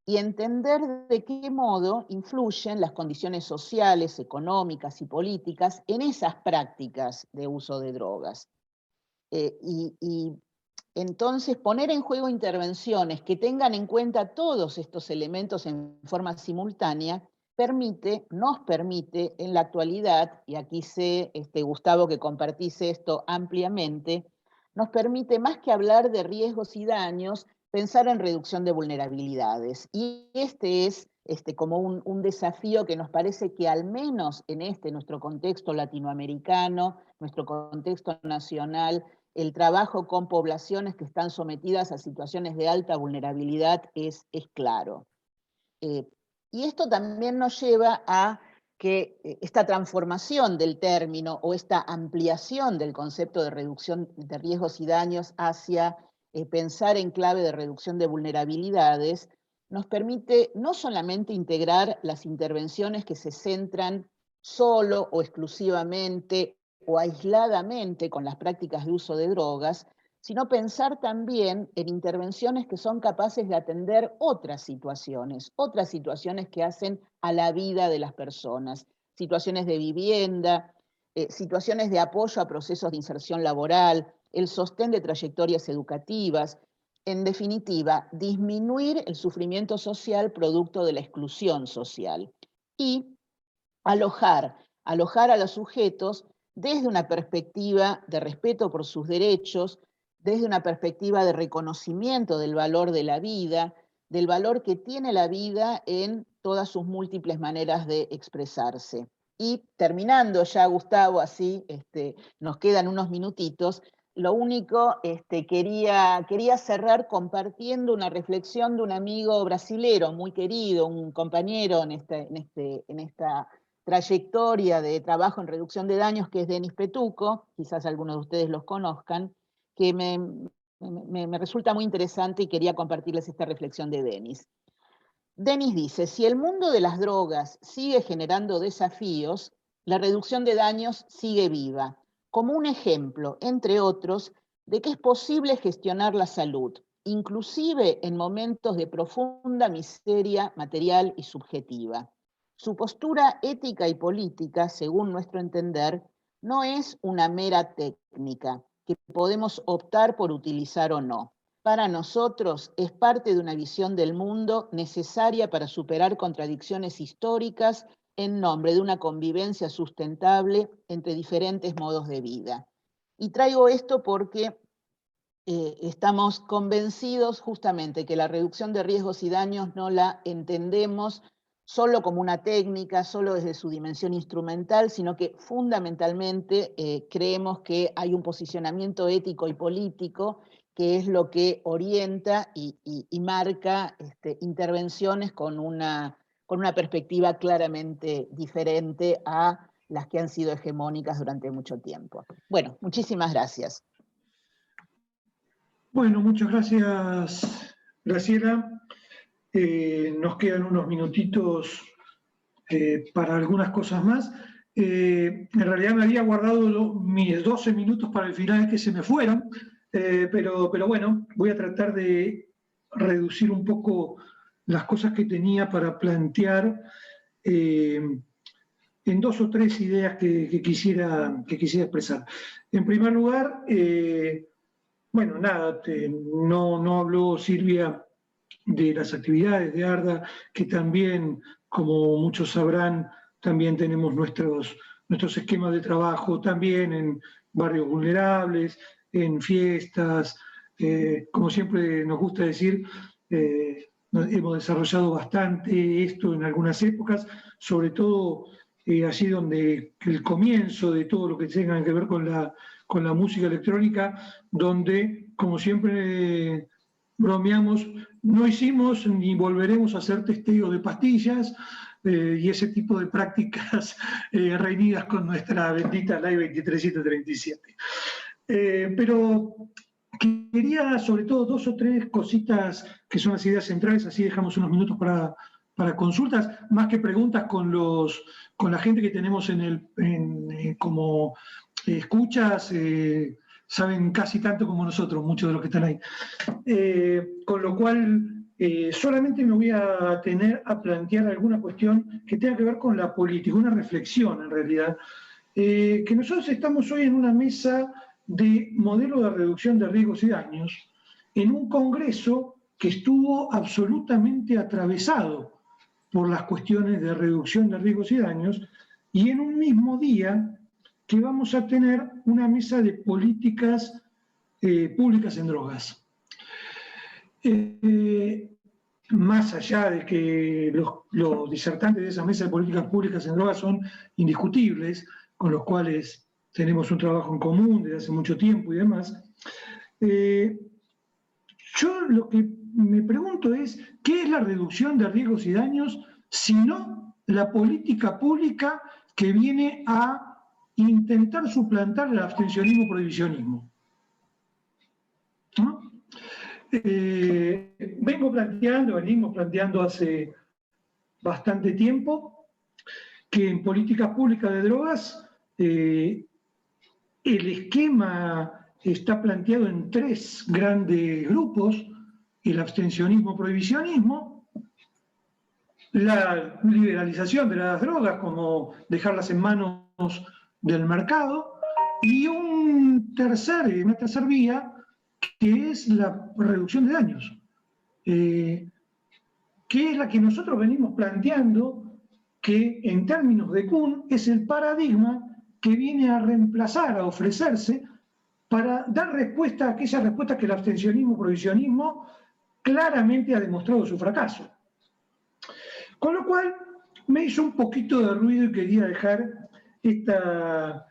y entender de qué modo influyen las condiciones sociales, económicas y políticas en esas prácticas de uso de drogas. Y entonces poner en juego intervenciones que tengan en cuenta todos estos elementos en forma simultánea nos permite en la actualidad, y aquí sé, Gustavo, que compartís esto ampliamente, nos permite, más que hablar de riesgos y daños, pensar en reducción de vulnerabilidades. Y este es como un desafío que nos parece que al menos en nuestro contexto latinoamericano, nuestro contexto nacional, el trabajo con poblaciones que están sometidas a situaciones de alta vulnerabilidad es claro. Y esto también nos lleva a que esta transformación del término o esta ampliación del concepto de reducción de riesgos y daños hacia pensar en clave de reducción de vulnerabilidades, nos permite no solamente integrar las intervenciones que se centran solo o exclusivamente o aisladamente con las prácticas de uso de drogas, sino pensar también en intervenciones que son capaces de atender otras situaciones que hacen a la vida de las personas, situaciones de vivienda, situaciones de apoyo a procesos de inserción laboral, el sostén de trayectorias educativas, en definitiva, disminuir el sufrimiento social producto de la exclusión social y alojar a los sujetos desde una perspectiva de respeto por sus derechos, desde una perspectiva de reconocimiento del valor de la vida, del valor que tiene la vida en todas sus múltiples maneras de expresarse. Y terminando ya, Gustavo, así nos quedan unos minutitos, lo único, quería cerrar compartiendo una reflexión de un amigo brasilero muy querido, un compañero en esta trayectoria de trabajo en reducción de daños, que es Denis Petuco, quizás algunos de ustedes los conozcan, que me resulta muy interesante y quería compartirles esta reflexión de Denis. Denis dice, si el mundo de las drogas sigue generando desafíos, la reducción de daños sigue viva, como un ejemplo, entre otros, de que es posible gestionar la salud, inclusive en momentos de profunda miseria material y subjetiva. Su postura ética y política, según nuestro entender, no es una mera técnica que podemos optar por utilizar o no. Para nosotros es parte de una visión del mundo necesaria para superar contradicciones históricas en nombre de una convivencia sustentable entre diferentes modos de vida. Y traigo esto porque estamos convencidos justamente que la reducción de riesgos y daños no la entendemos solo como una técnica, solo desde su dimensión instrumental, sino que fundamentalmente creemos que hay un posicionamiento ético y político que es lo que orienta y marca intervenciones con una perspectiva claramente diferente a las que han sido hegemónicas durante mucho tiempo. Bueno, muchísimas gracias. Bueno, muchas gracias, Graciela. Nos quedan unos minutitos para algunas cosas más. En realidad me había guardado mis 12 minutos para el final, que se me fueron, pero bueno, voy a tratar de reducir un poco las cosas que tenía para plantear en 2 o 3 ideas que quisiera expresar. En primer lugar, bueno, nada, no habló Silvia de las actividades de ARDA, que también, como muchos sabrán, también tenemos nuestros esquemas de trabajo, también en barrios vulnerables, en fiestas, como siempre nos gusta decir, hemos desarrollado bastante esto en algunas épocas, sobre todo allí donde el comienzo de todo lo que tenga que ver con la música electrónica, donde, como siempre bromeamos, no hicimos ni volveremos a hacer testeo de pastillas y ese tipo de prácticas reñidas con nuestra bendita Ley 23737. Pero quería sobre todo 2 o 3 cositas que son las ideas centrales, así dejamos unos minutos para consultas, más que preguntas con la gente que tenemos como escuchas, saben casi tanto como nosotros, muchos de los que están ahí. Con lo cual, solamente me voy a atener a plantear alguna cuestión que tenga que ver con la política, una reflexión en realidad, que nosotros estamos hoy en una mesa de modelo de reducción de riesgos y daños, en un congreso que estuvo absolutamente atravesado por las cuestiones de reducción de riesgos y daños, y en un mismo día que vamos a tener una mesa de políticas públicas en drogas. Más allá de que los disertantes de esa mesa de políticas públicas en drogas son indiscutibles, con los cuales tenemos un trabajo en común desde hace mucho tiempo y demás, yo lo que me pregunto es, ¿qué es la reducción de riesgos y daños sino la política pública que viene a intentar suplantar el abstencionismo-prohibicionismo? ¿No? Venimos planteando hace bastante tiempo que en políticas públicas de drogas el esquema está planteado en 3 grandes grupos: el abstencionismo-prohibicionismo, la liberalización de las drogas, como dejarlas en manos del mercado, y una tercer vía, que es la reducción de daños, que es la que nosotros venimos planteando, que en términos de Kuhn es el paradigma que viene a reemplazar, a ofrecerse, para dar respuesta a aquella respuesta que el abstencionismo-prohibicionismo claramente ha demostrado su fracaso. Con lo cual, me hizo un poquito de ruido y quería dejar esta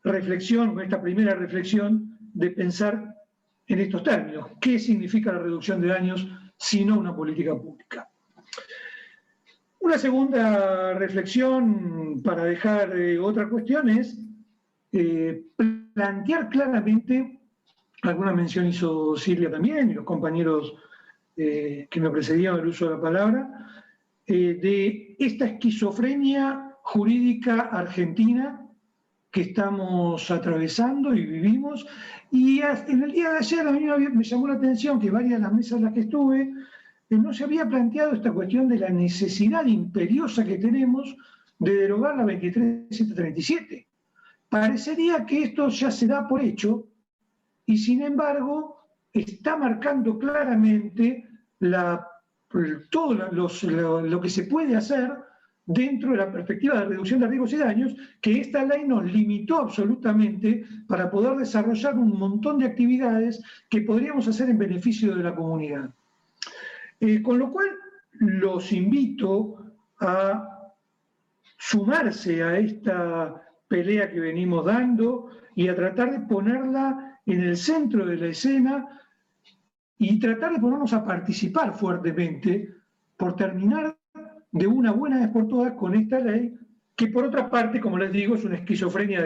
reflexión, esta primera reflexión, de pensar en estos términos. ¿Qué significa la reducción de daños si no una política pública? Una segunda reflexión para dejar otra cuestión es plantear claramente, alguna mención hizo Silvia también y los compañeros que me precedían el uso de la palabra, de esta esquizofrenia jurídica argentina que estamos atravesando y vivimos. Y en el día de ayer a mí me llamó la atención que varias de las mesas en las que estuve no se había planteado esta cuestión de la necesidad imperiosa que tenemos de derogar la 23.737. Parecería que esto ya se da por hecho y sin embargo está marcando claramente todo lo que se puede hacer dentro de la perspectiva de reducción de riesgos y daños, que esta ley nos limitó absolutamente para poder desarrollar un montón de actividades que podríamos hacer en beneficio de la comunidad. Con lo cual, los invito a sumarse a esta pelea que venimos dando y a tratar de ponerla en el centro de la escena y tratar de ponernos a participar fuertemente por terminar de una buena vez por todas con esta ley, que por otra parte, como les digo, es una esquizofrenia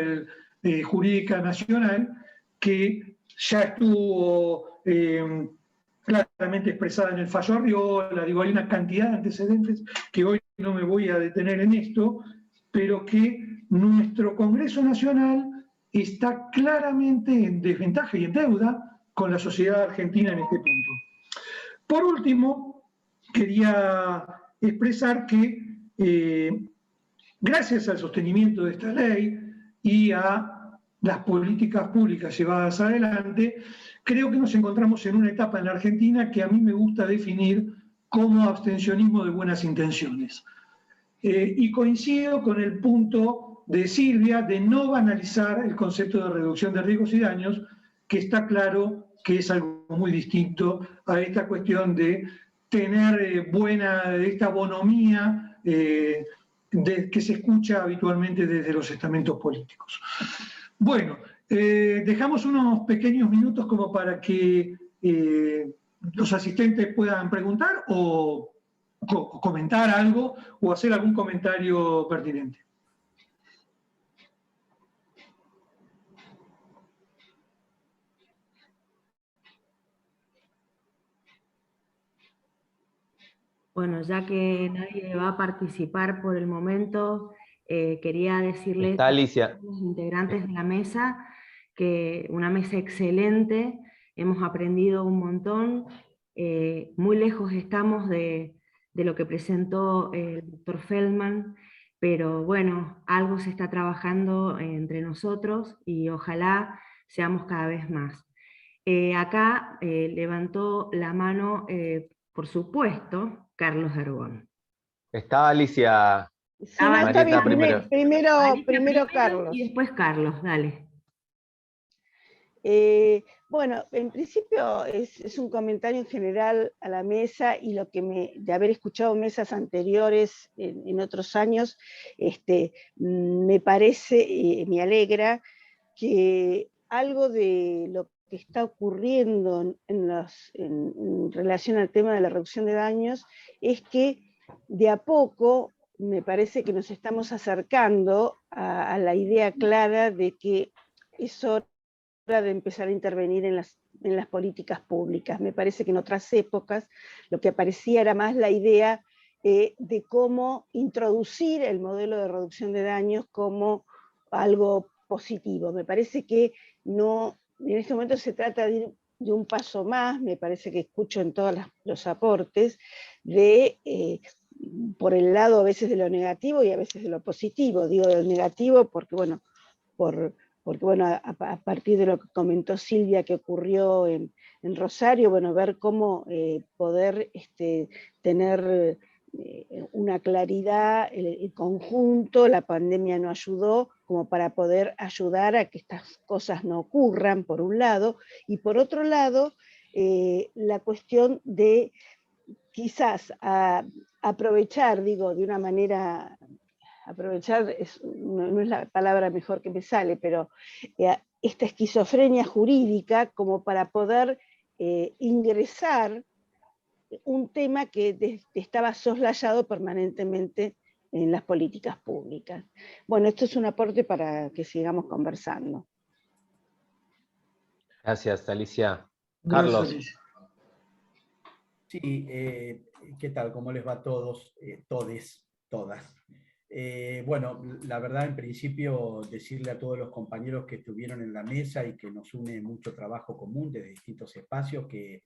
jurídica nacional que ya estuvo claramente expresada en el fallo Arriola. Digo, hay una cantidad de antecedentes que hoy no me voy a detener en esto, pero que nuestro Congreso Nacional está claramente en desventaja y en deuda con la sociedad argentina en este punto. Por último, quería expresar que gracias al sostenimiento de esta ley y a las políticas públicas llevadas adelante, creo que nos encontramos en una etapa en la Argentina que a mí me gusta definir como abstencionismo de buenas intenciones. Y coincido con el punto de Silvia de no banalizar el concepto de reducción de riesgos y daños, que está claro que es algo muy distinto a esta cuestión de tener esta bonomía que se escucha habitualmente desde los estamentos políticos. Bueno, dejamos unos pequeños minutos como para que los asistentes puedan preguntar o comentar algo o hacer algún comentario pertinente. Bueno, ya que nadie va a participar por el momento, quería decirles a los integrantes de la mesa que una mesa excelente, hemos aprendido un montón, muy lejos estamos de lo que presentó el doctor Feldman, pero bueno, algo se está trabajando entre nosotros y ojalá seamos cada vez más. Acá levantó la mano, por supuesto, Carlos Herbón. Está Alicia. Sí, no, está bien. Primero Carlos. Y después Carlos, dale. Bueno, en principio es un comentario en general a la mesa y lo que de haber escuchado mesas anteriores en otros años, me parece, me alegra que algo de lo que está ocurriendo en relación al tema de la reducción de daños es que de a poco me parece que nos estamos acercando a la idea clara de que es hora de empezar a intervenir en las políticas públicas. Me parece que en otras épocas lo que aparecía era más la idea de cómo introducir el modelo de reducción de daños como algo positivo. Me parece que no, en este momento se trata de ir de un paso más, me parece que escucho en todos los aportes, por el lado a veces de lo negativo y a veces de lo positivo. Digo del negativo porque, bueno, a partir de lo que comentó Silvia que ocurrió en Rosario, bueno, ver cómo poder tener una claridad en conjunto, la pandemia no ayudó como para poder ayudar a que estas cosas no ocurran, por un lado, y por otro lado, la cuestión de quizás aprovechar, digo, de una manera, aprovechar no es la palabra mejor que me sale, pero esta esquizofrenia jurídica como para poder ingresar un tema que estaba soslayado permanentemente en las políticas públicas. Bueno, esto es un aporte para que sigamos conversando. Gracias, Alicia. Gracias, Carlos. Alicia. Sí, ¿qué tal? ¿Cómo les va a todos, todes, todas? Bueno, la verdad, en principio, decirle a todos los compañeros que estuvieron en la mesa y que nos une mucho trabajo común desde distintos espacios, que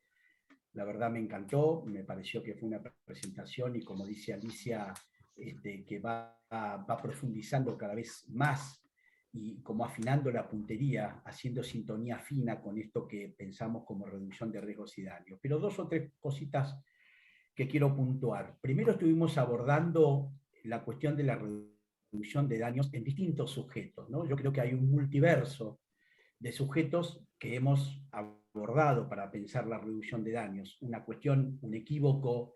la verdad me encantó, me pareció que fue una presentación y como dice Alicia, que va profundizando cada vez más y como afinando la puntería, haciendo sintonía fina con esto que pensamos como reducción de riesgos y daños. Pero dos o tres cositas que quiero puntuar. Primero estuvimos abordando la cuestión de la reducción de daños en distintos sujetos, ¿no? Yo creo que hay un multiverso de sujetos que hemos abordado para pensar la reducción de daños. Una cuestión, un equívoco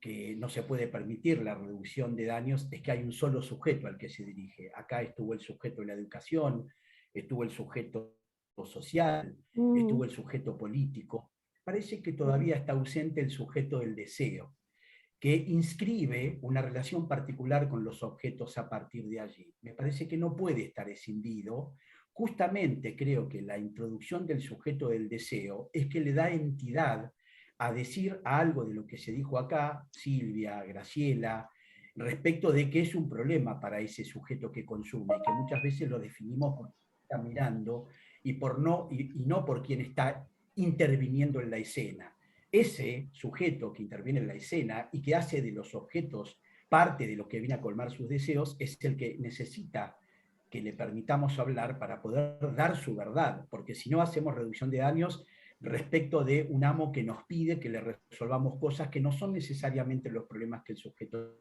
que no se puede permitir la reducción de daños es que hay un solo sujeto al que se dirige. Acá estuvo el sujeto de la educación, estuvo el sujeto social, estuvo el sujeto político. Parece que todavía está ausente el sujeto del deseo, que inscribe una relación particular con los objetos a partir de allí. Me parece que no puede estar escindido. Justamente creo que la introducción del sujeto del deseo es que le da entidad a decir algo de lo que se dijo acá, Silvia, Graciela, respecto de que es un problema para ese sujeto que consume, y que muchas veces lo definimos por quien está mirando y no por quien está interviniendo en la escena. Ese sujeto que interviene en la escena y que hace de los objetos parte de lo que viene a colmar sus deseos es el que necesita que le permitamos hablar para poder dar su verdad, porque si no hacemos reducción de daños respecto de un amo que nos pide que le resolvamos cosas que no son necesariamente los problemas que el sujeto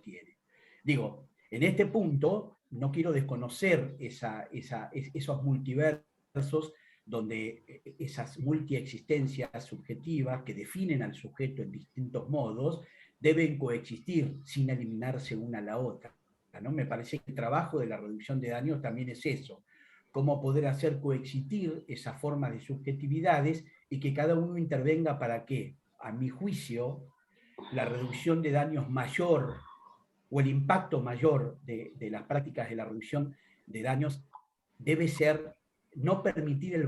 tiene. Digo, en este punto no quiero desconocer esos multiversos donde esas multiexistencias subjetivas que definen al sujeto en distintos modos deben coexistir sin eliminarse una a la otra, ¿no? Me parece que el trabajo de la reducción de daños también es eso, cómo poder hacer coexistir esas formas de subjetividades y que cada uno intervenga para que, a mi juicio, la reducción de daños mayor o el impacto mayor de las prácticas de la reducción de daños debe ser no permitir el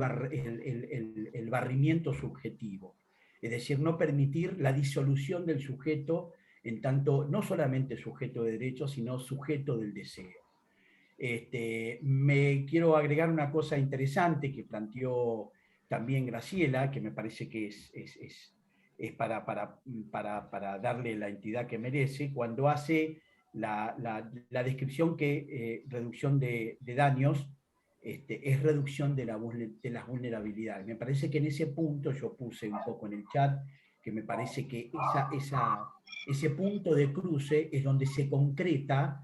barrimiento subjetivo, es decir, no permitir la disolución del sujeto en tanto no solamente sujeto de derechos, sino sujeto del deseo. Me quiero agregar una cosa interesante que planteó también Graciela, que me parece que es para darle la entidad que merece, cuando hace la descripción que reducción de daños es reducción de las vulnerabilidades. Me parece que en ese punto, yo puse un poco en el chat, que me parece que ese punto de cruce es donde se concreta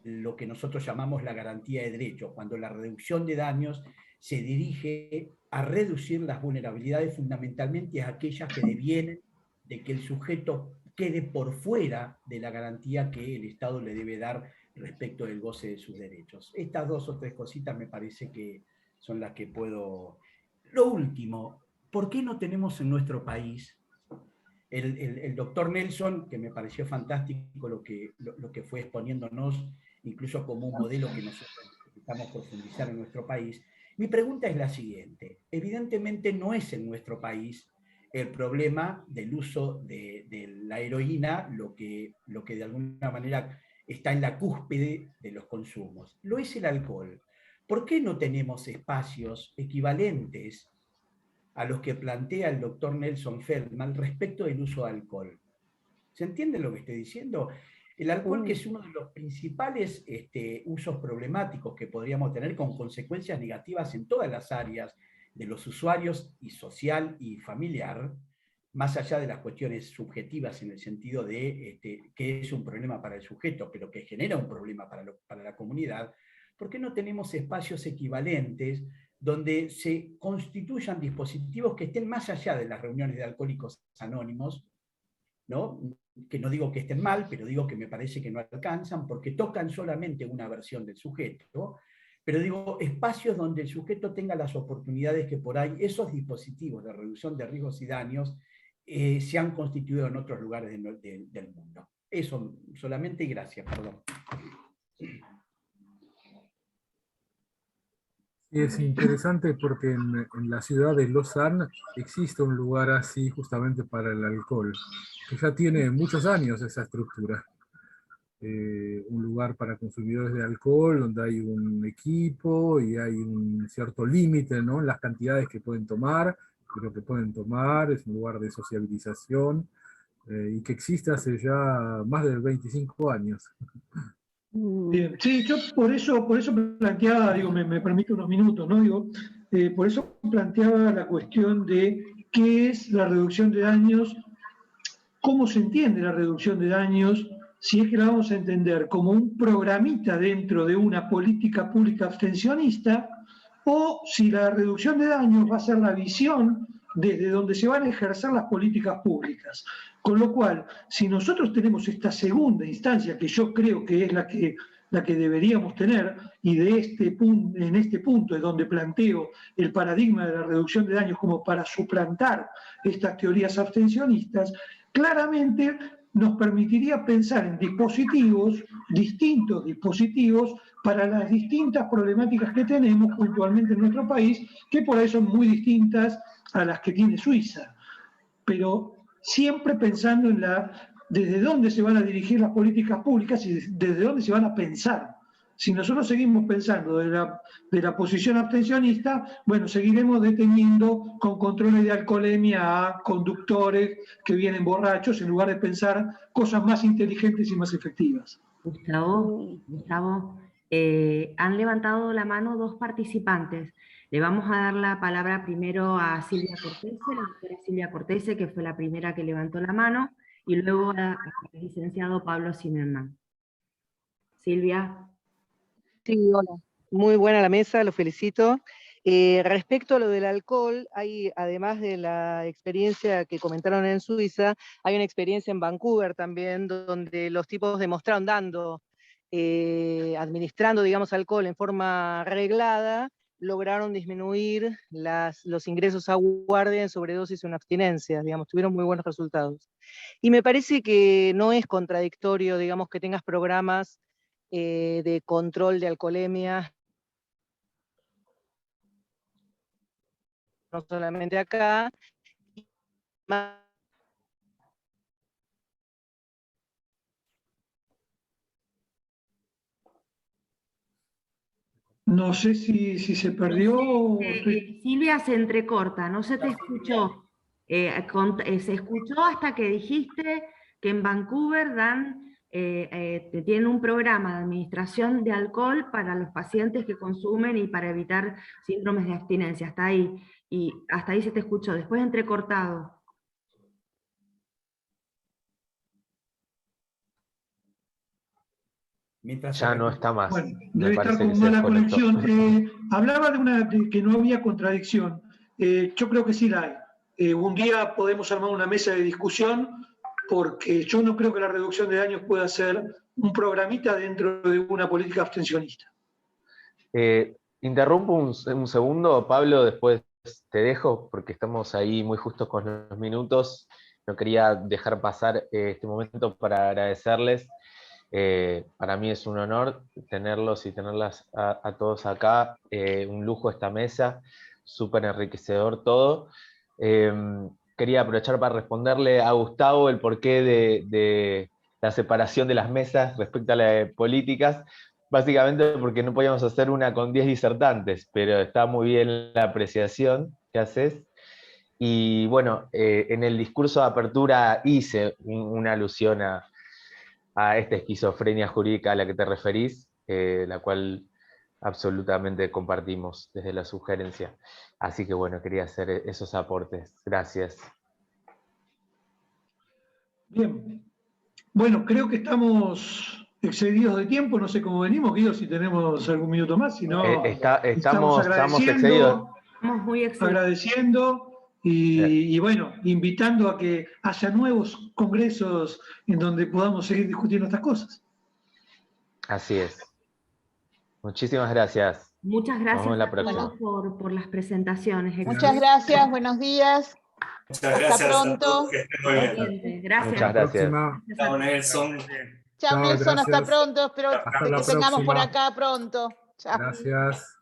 lo que nosotros llamamos la garantía de derechos, cuando la reducción de daños se dirige a reducir las vulnerabilidades fundamentalmente a aquellas que devienen de que el sujeto quede por fuera de la garantía que el Estado le debe dar respecto del goce de sus derechos. Estas dos o tres cositas me parece que son las que puedo... Lo último, ¿por qué no tenemos en nuestro país el doctor Nelson, que me pareció fantástico lo que fue exponiéndonos, incluso como un modelo que nosotros necesitamos profundizar en nuestro país? Mi pregunta es la siguiente. Evidentemente no es en nuestro país el problema del uso de la heroína lo que de alguna manera está en la cúspide de los consumos. Lo es el alcohol. ¿Por qué no tenemos espacios equivalentes a los que plantea el doctor Nelson Feldman respecto del uso de alcohol? ¿Se entiende lo que estoy diciendo? El alcohol, que es uno de los principales usos problemáticos que podríamos tener con consecuencias negativas en todas las áreas de los usuarios, y social y familiar, más allá de las cuestiones subjetivas en el sentido de que es un problema para el sujeto, pero que genera un problema para la comunidad. ¿Por qué no tenemos espacios equivalentes donde se constituyan dispositivos que estén más allá de las reuniones de alcohólicos anónimos ¿no? Que no digo que estén mal, pero digo que me parece que no alcanzan porque tocan solamente una versión del sujeto, pero digo, espacios donde el sujeto tenga las oportunidades que por ahí esos dispositivos de reducción de riesgos y daños se han constituido en otros lugares del mundo. Eso solamente, y gracias, perdón. Es interesante porque en la ciudad de Lausanne existe un lugar así justamente para el alcohol, que ya tiene muchos años esa estructura. Un lugar para consumidores de alcohol, donde hay un equipo y hay un cierto límite, ¿no?, en las cantidades que pueden tomar, pero que pueden tomar, es un lugar de sociabilización, y que existe hace ya más de 25 años. Bien, sí, yo por eso planteaba, digo, me permite unos minutos, ¿no? Digo, por eso planteaba la cuestión de qué es la reducción de daños, cómo se entiende la reducción de daños, si es que la vamos a entender como un programita dentro de una política pública abstencionista, o si la reducción de daños va a ser la visión desde donde se van a ejercer las políticas públicas. Con lo cual, si nosotros tenemos esta segunda instancia, que yo creo que es la que deberíamos tener, y en este punto es donde planteo el paradigma de la reducción de daños como para suplantar estas teorías abstencionistas, claramente nos permitiría pensar en dispositivos, distintos dispositivos, para las distintas problemáticas que tenemos puntualmente en nuestro país, que por ahí son muy distintas a las que tiene Suiza. Pero siempre pensando en desde dónde se van a dirigir las políticas públicas y desde dónde se van a pensar. Si nosotros seguimos pensando de la posición abstencionista, bueno, seguiremos deteniendo con controles de alcoholemia a conductores que vienen borrachos en lugar de pensar cosas más inteligentes y más efectivas. Gustavo, han levantado la mano dos participantes. Le vamos a dar la palabra primero a Silvia Cortese, la doctora Silvia Cortese, que fue la primera que levantó la mano, y luego al licenciado Pablo Zimmerman. Silvia. Sí, hola. Muy buena la mesa, lo felicito. Respecto a lo del alcohol, hay, además de la experiencia que comentaron en Suiza, hay una experiencia en Vancouver también, donde los tipos demostraron administrando, digamos, alcohol en forma reglada, lograron disminuir los ingresos a guardia en sobredosis o en abstinencia, digamos, tuvieron muy buenos resultados. Y me parece que no es contradictorio, digamos, que tengas programas de control de alcoholemia, no solamente acá. No sé si se perdió. Silvia, se entrecorta, no se te escuchó. Se escuchó hasta que dijiste que en Vancouver tienen un programa de administración de alcohol para los pacientes que consumen y para evitar síndromes de abstinencia. Hasta ahí. Y hasta ahí se te escuchó. Después entrecortado. Ya no está más. Bueno, debe estar con mala conexión. Hablaba de que no había contradicción. Yo creo que sí la hay. Un día podemos armar una mesa de discusión, porque yo no creo que la reducción de daños pueda ser un programita dentro de una política abstencionista. Interrumpo un segundo, Pablo, después te dejo, porque estamos ahí muy justos con los minutos. No quería dejar pasar este momento para agradecerles. Para mí es un honor tenerlos y tenerlas a todos acá, un lujo esta mesa, súper enriquecedor todo. Quería aprovechar para responderle a Gustavo el porqué de la separación de las mesas respecto a las de políticas, básicamente porque no podíamos hacer una con 10 disertantes, pero está muy bien la apreciación que haces. Y bueno, en el discurso de apertura hice una alusión a esta esquizofrenia jurídica a la que te referís, la cual absolutamente compartimos desde la sugerencia. Así que bueno, quería hacer esos aportes. Gracias. Bien. Bueno, creo que estamos excedidos de tiempo, no sé cómo venimos, Guido, si tenemos algún minuto más, si no, estamos excedidos. Estamos muy excedidos. Agradeciendo y bueno, invitando a que haya nuevos congresos en donde podamos seguir discutiendo estas cosas. Así es. Muchísimas gracias. Muchas Nos gracias vemos la a todos próxima. por las presentaciones. Muchas gracias, buenos días. Muchas Hasta gracias pronto. a todos, que estén muy bien. Excelente, gracias. Muchas gracias. Chao, Nelson. Chao, Chao, Nelson, hasta gracias. pronto. Espero Hasta que la te tengamos por próxima. acá pronto. Chao. Gracias.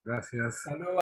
Gracias. Hasta luego.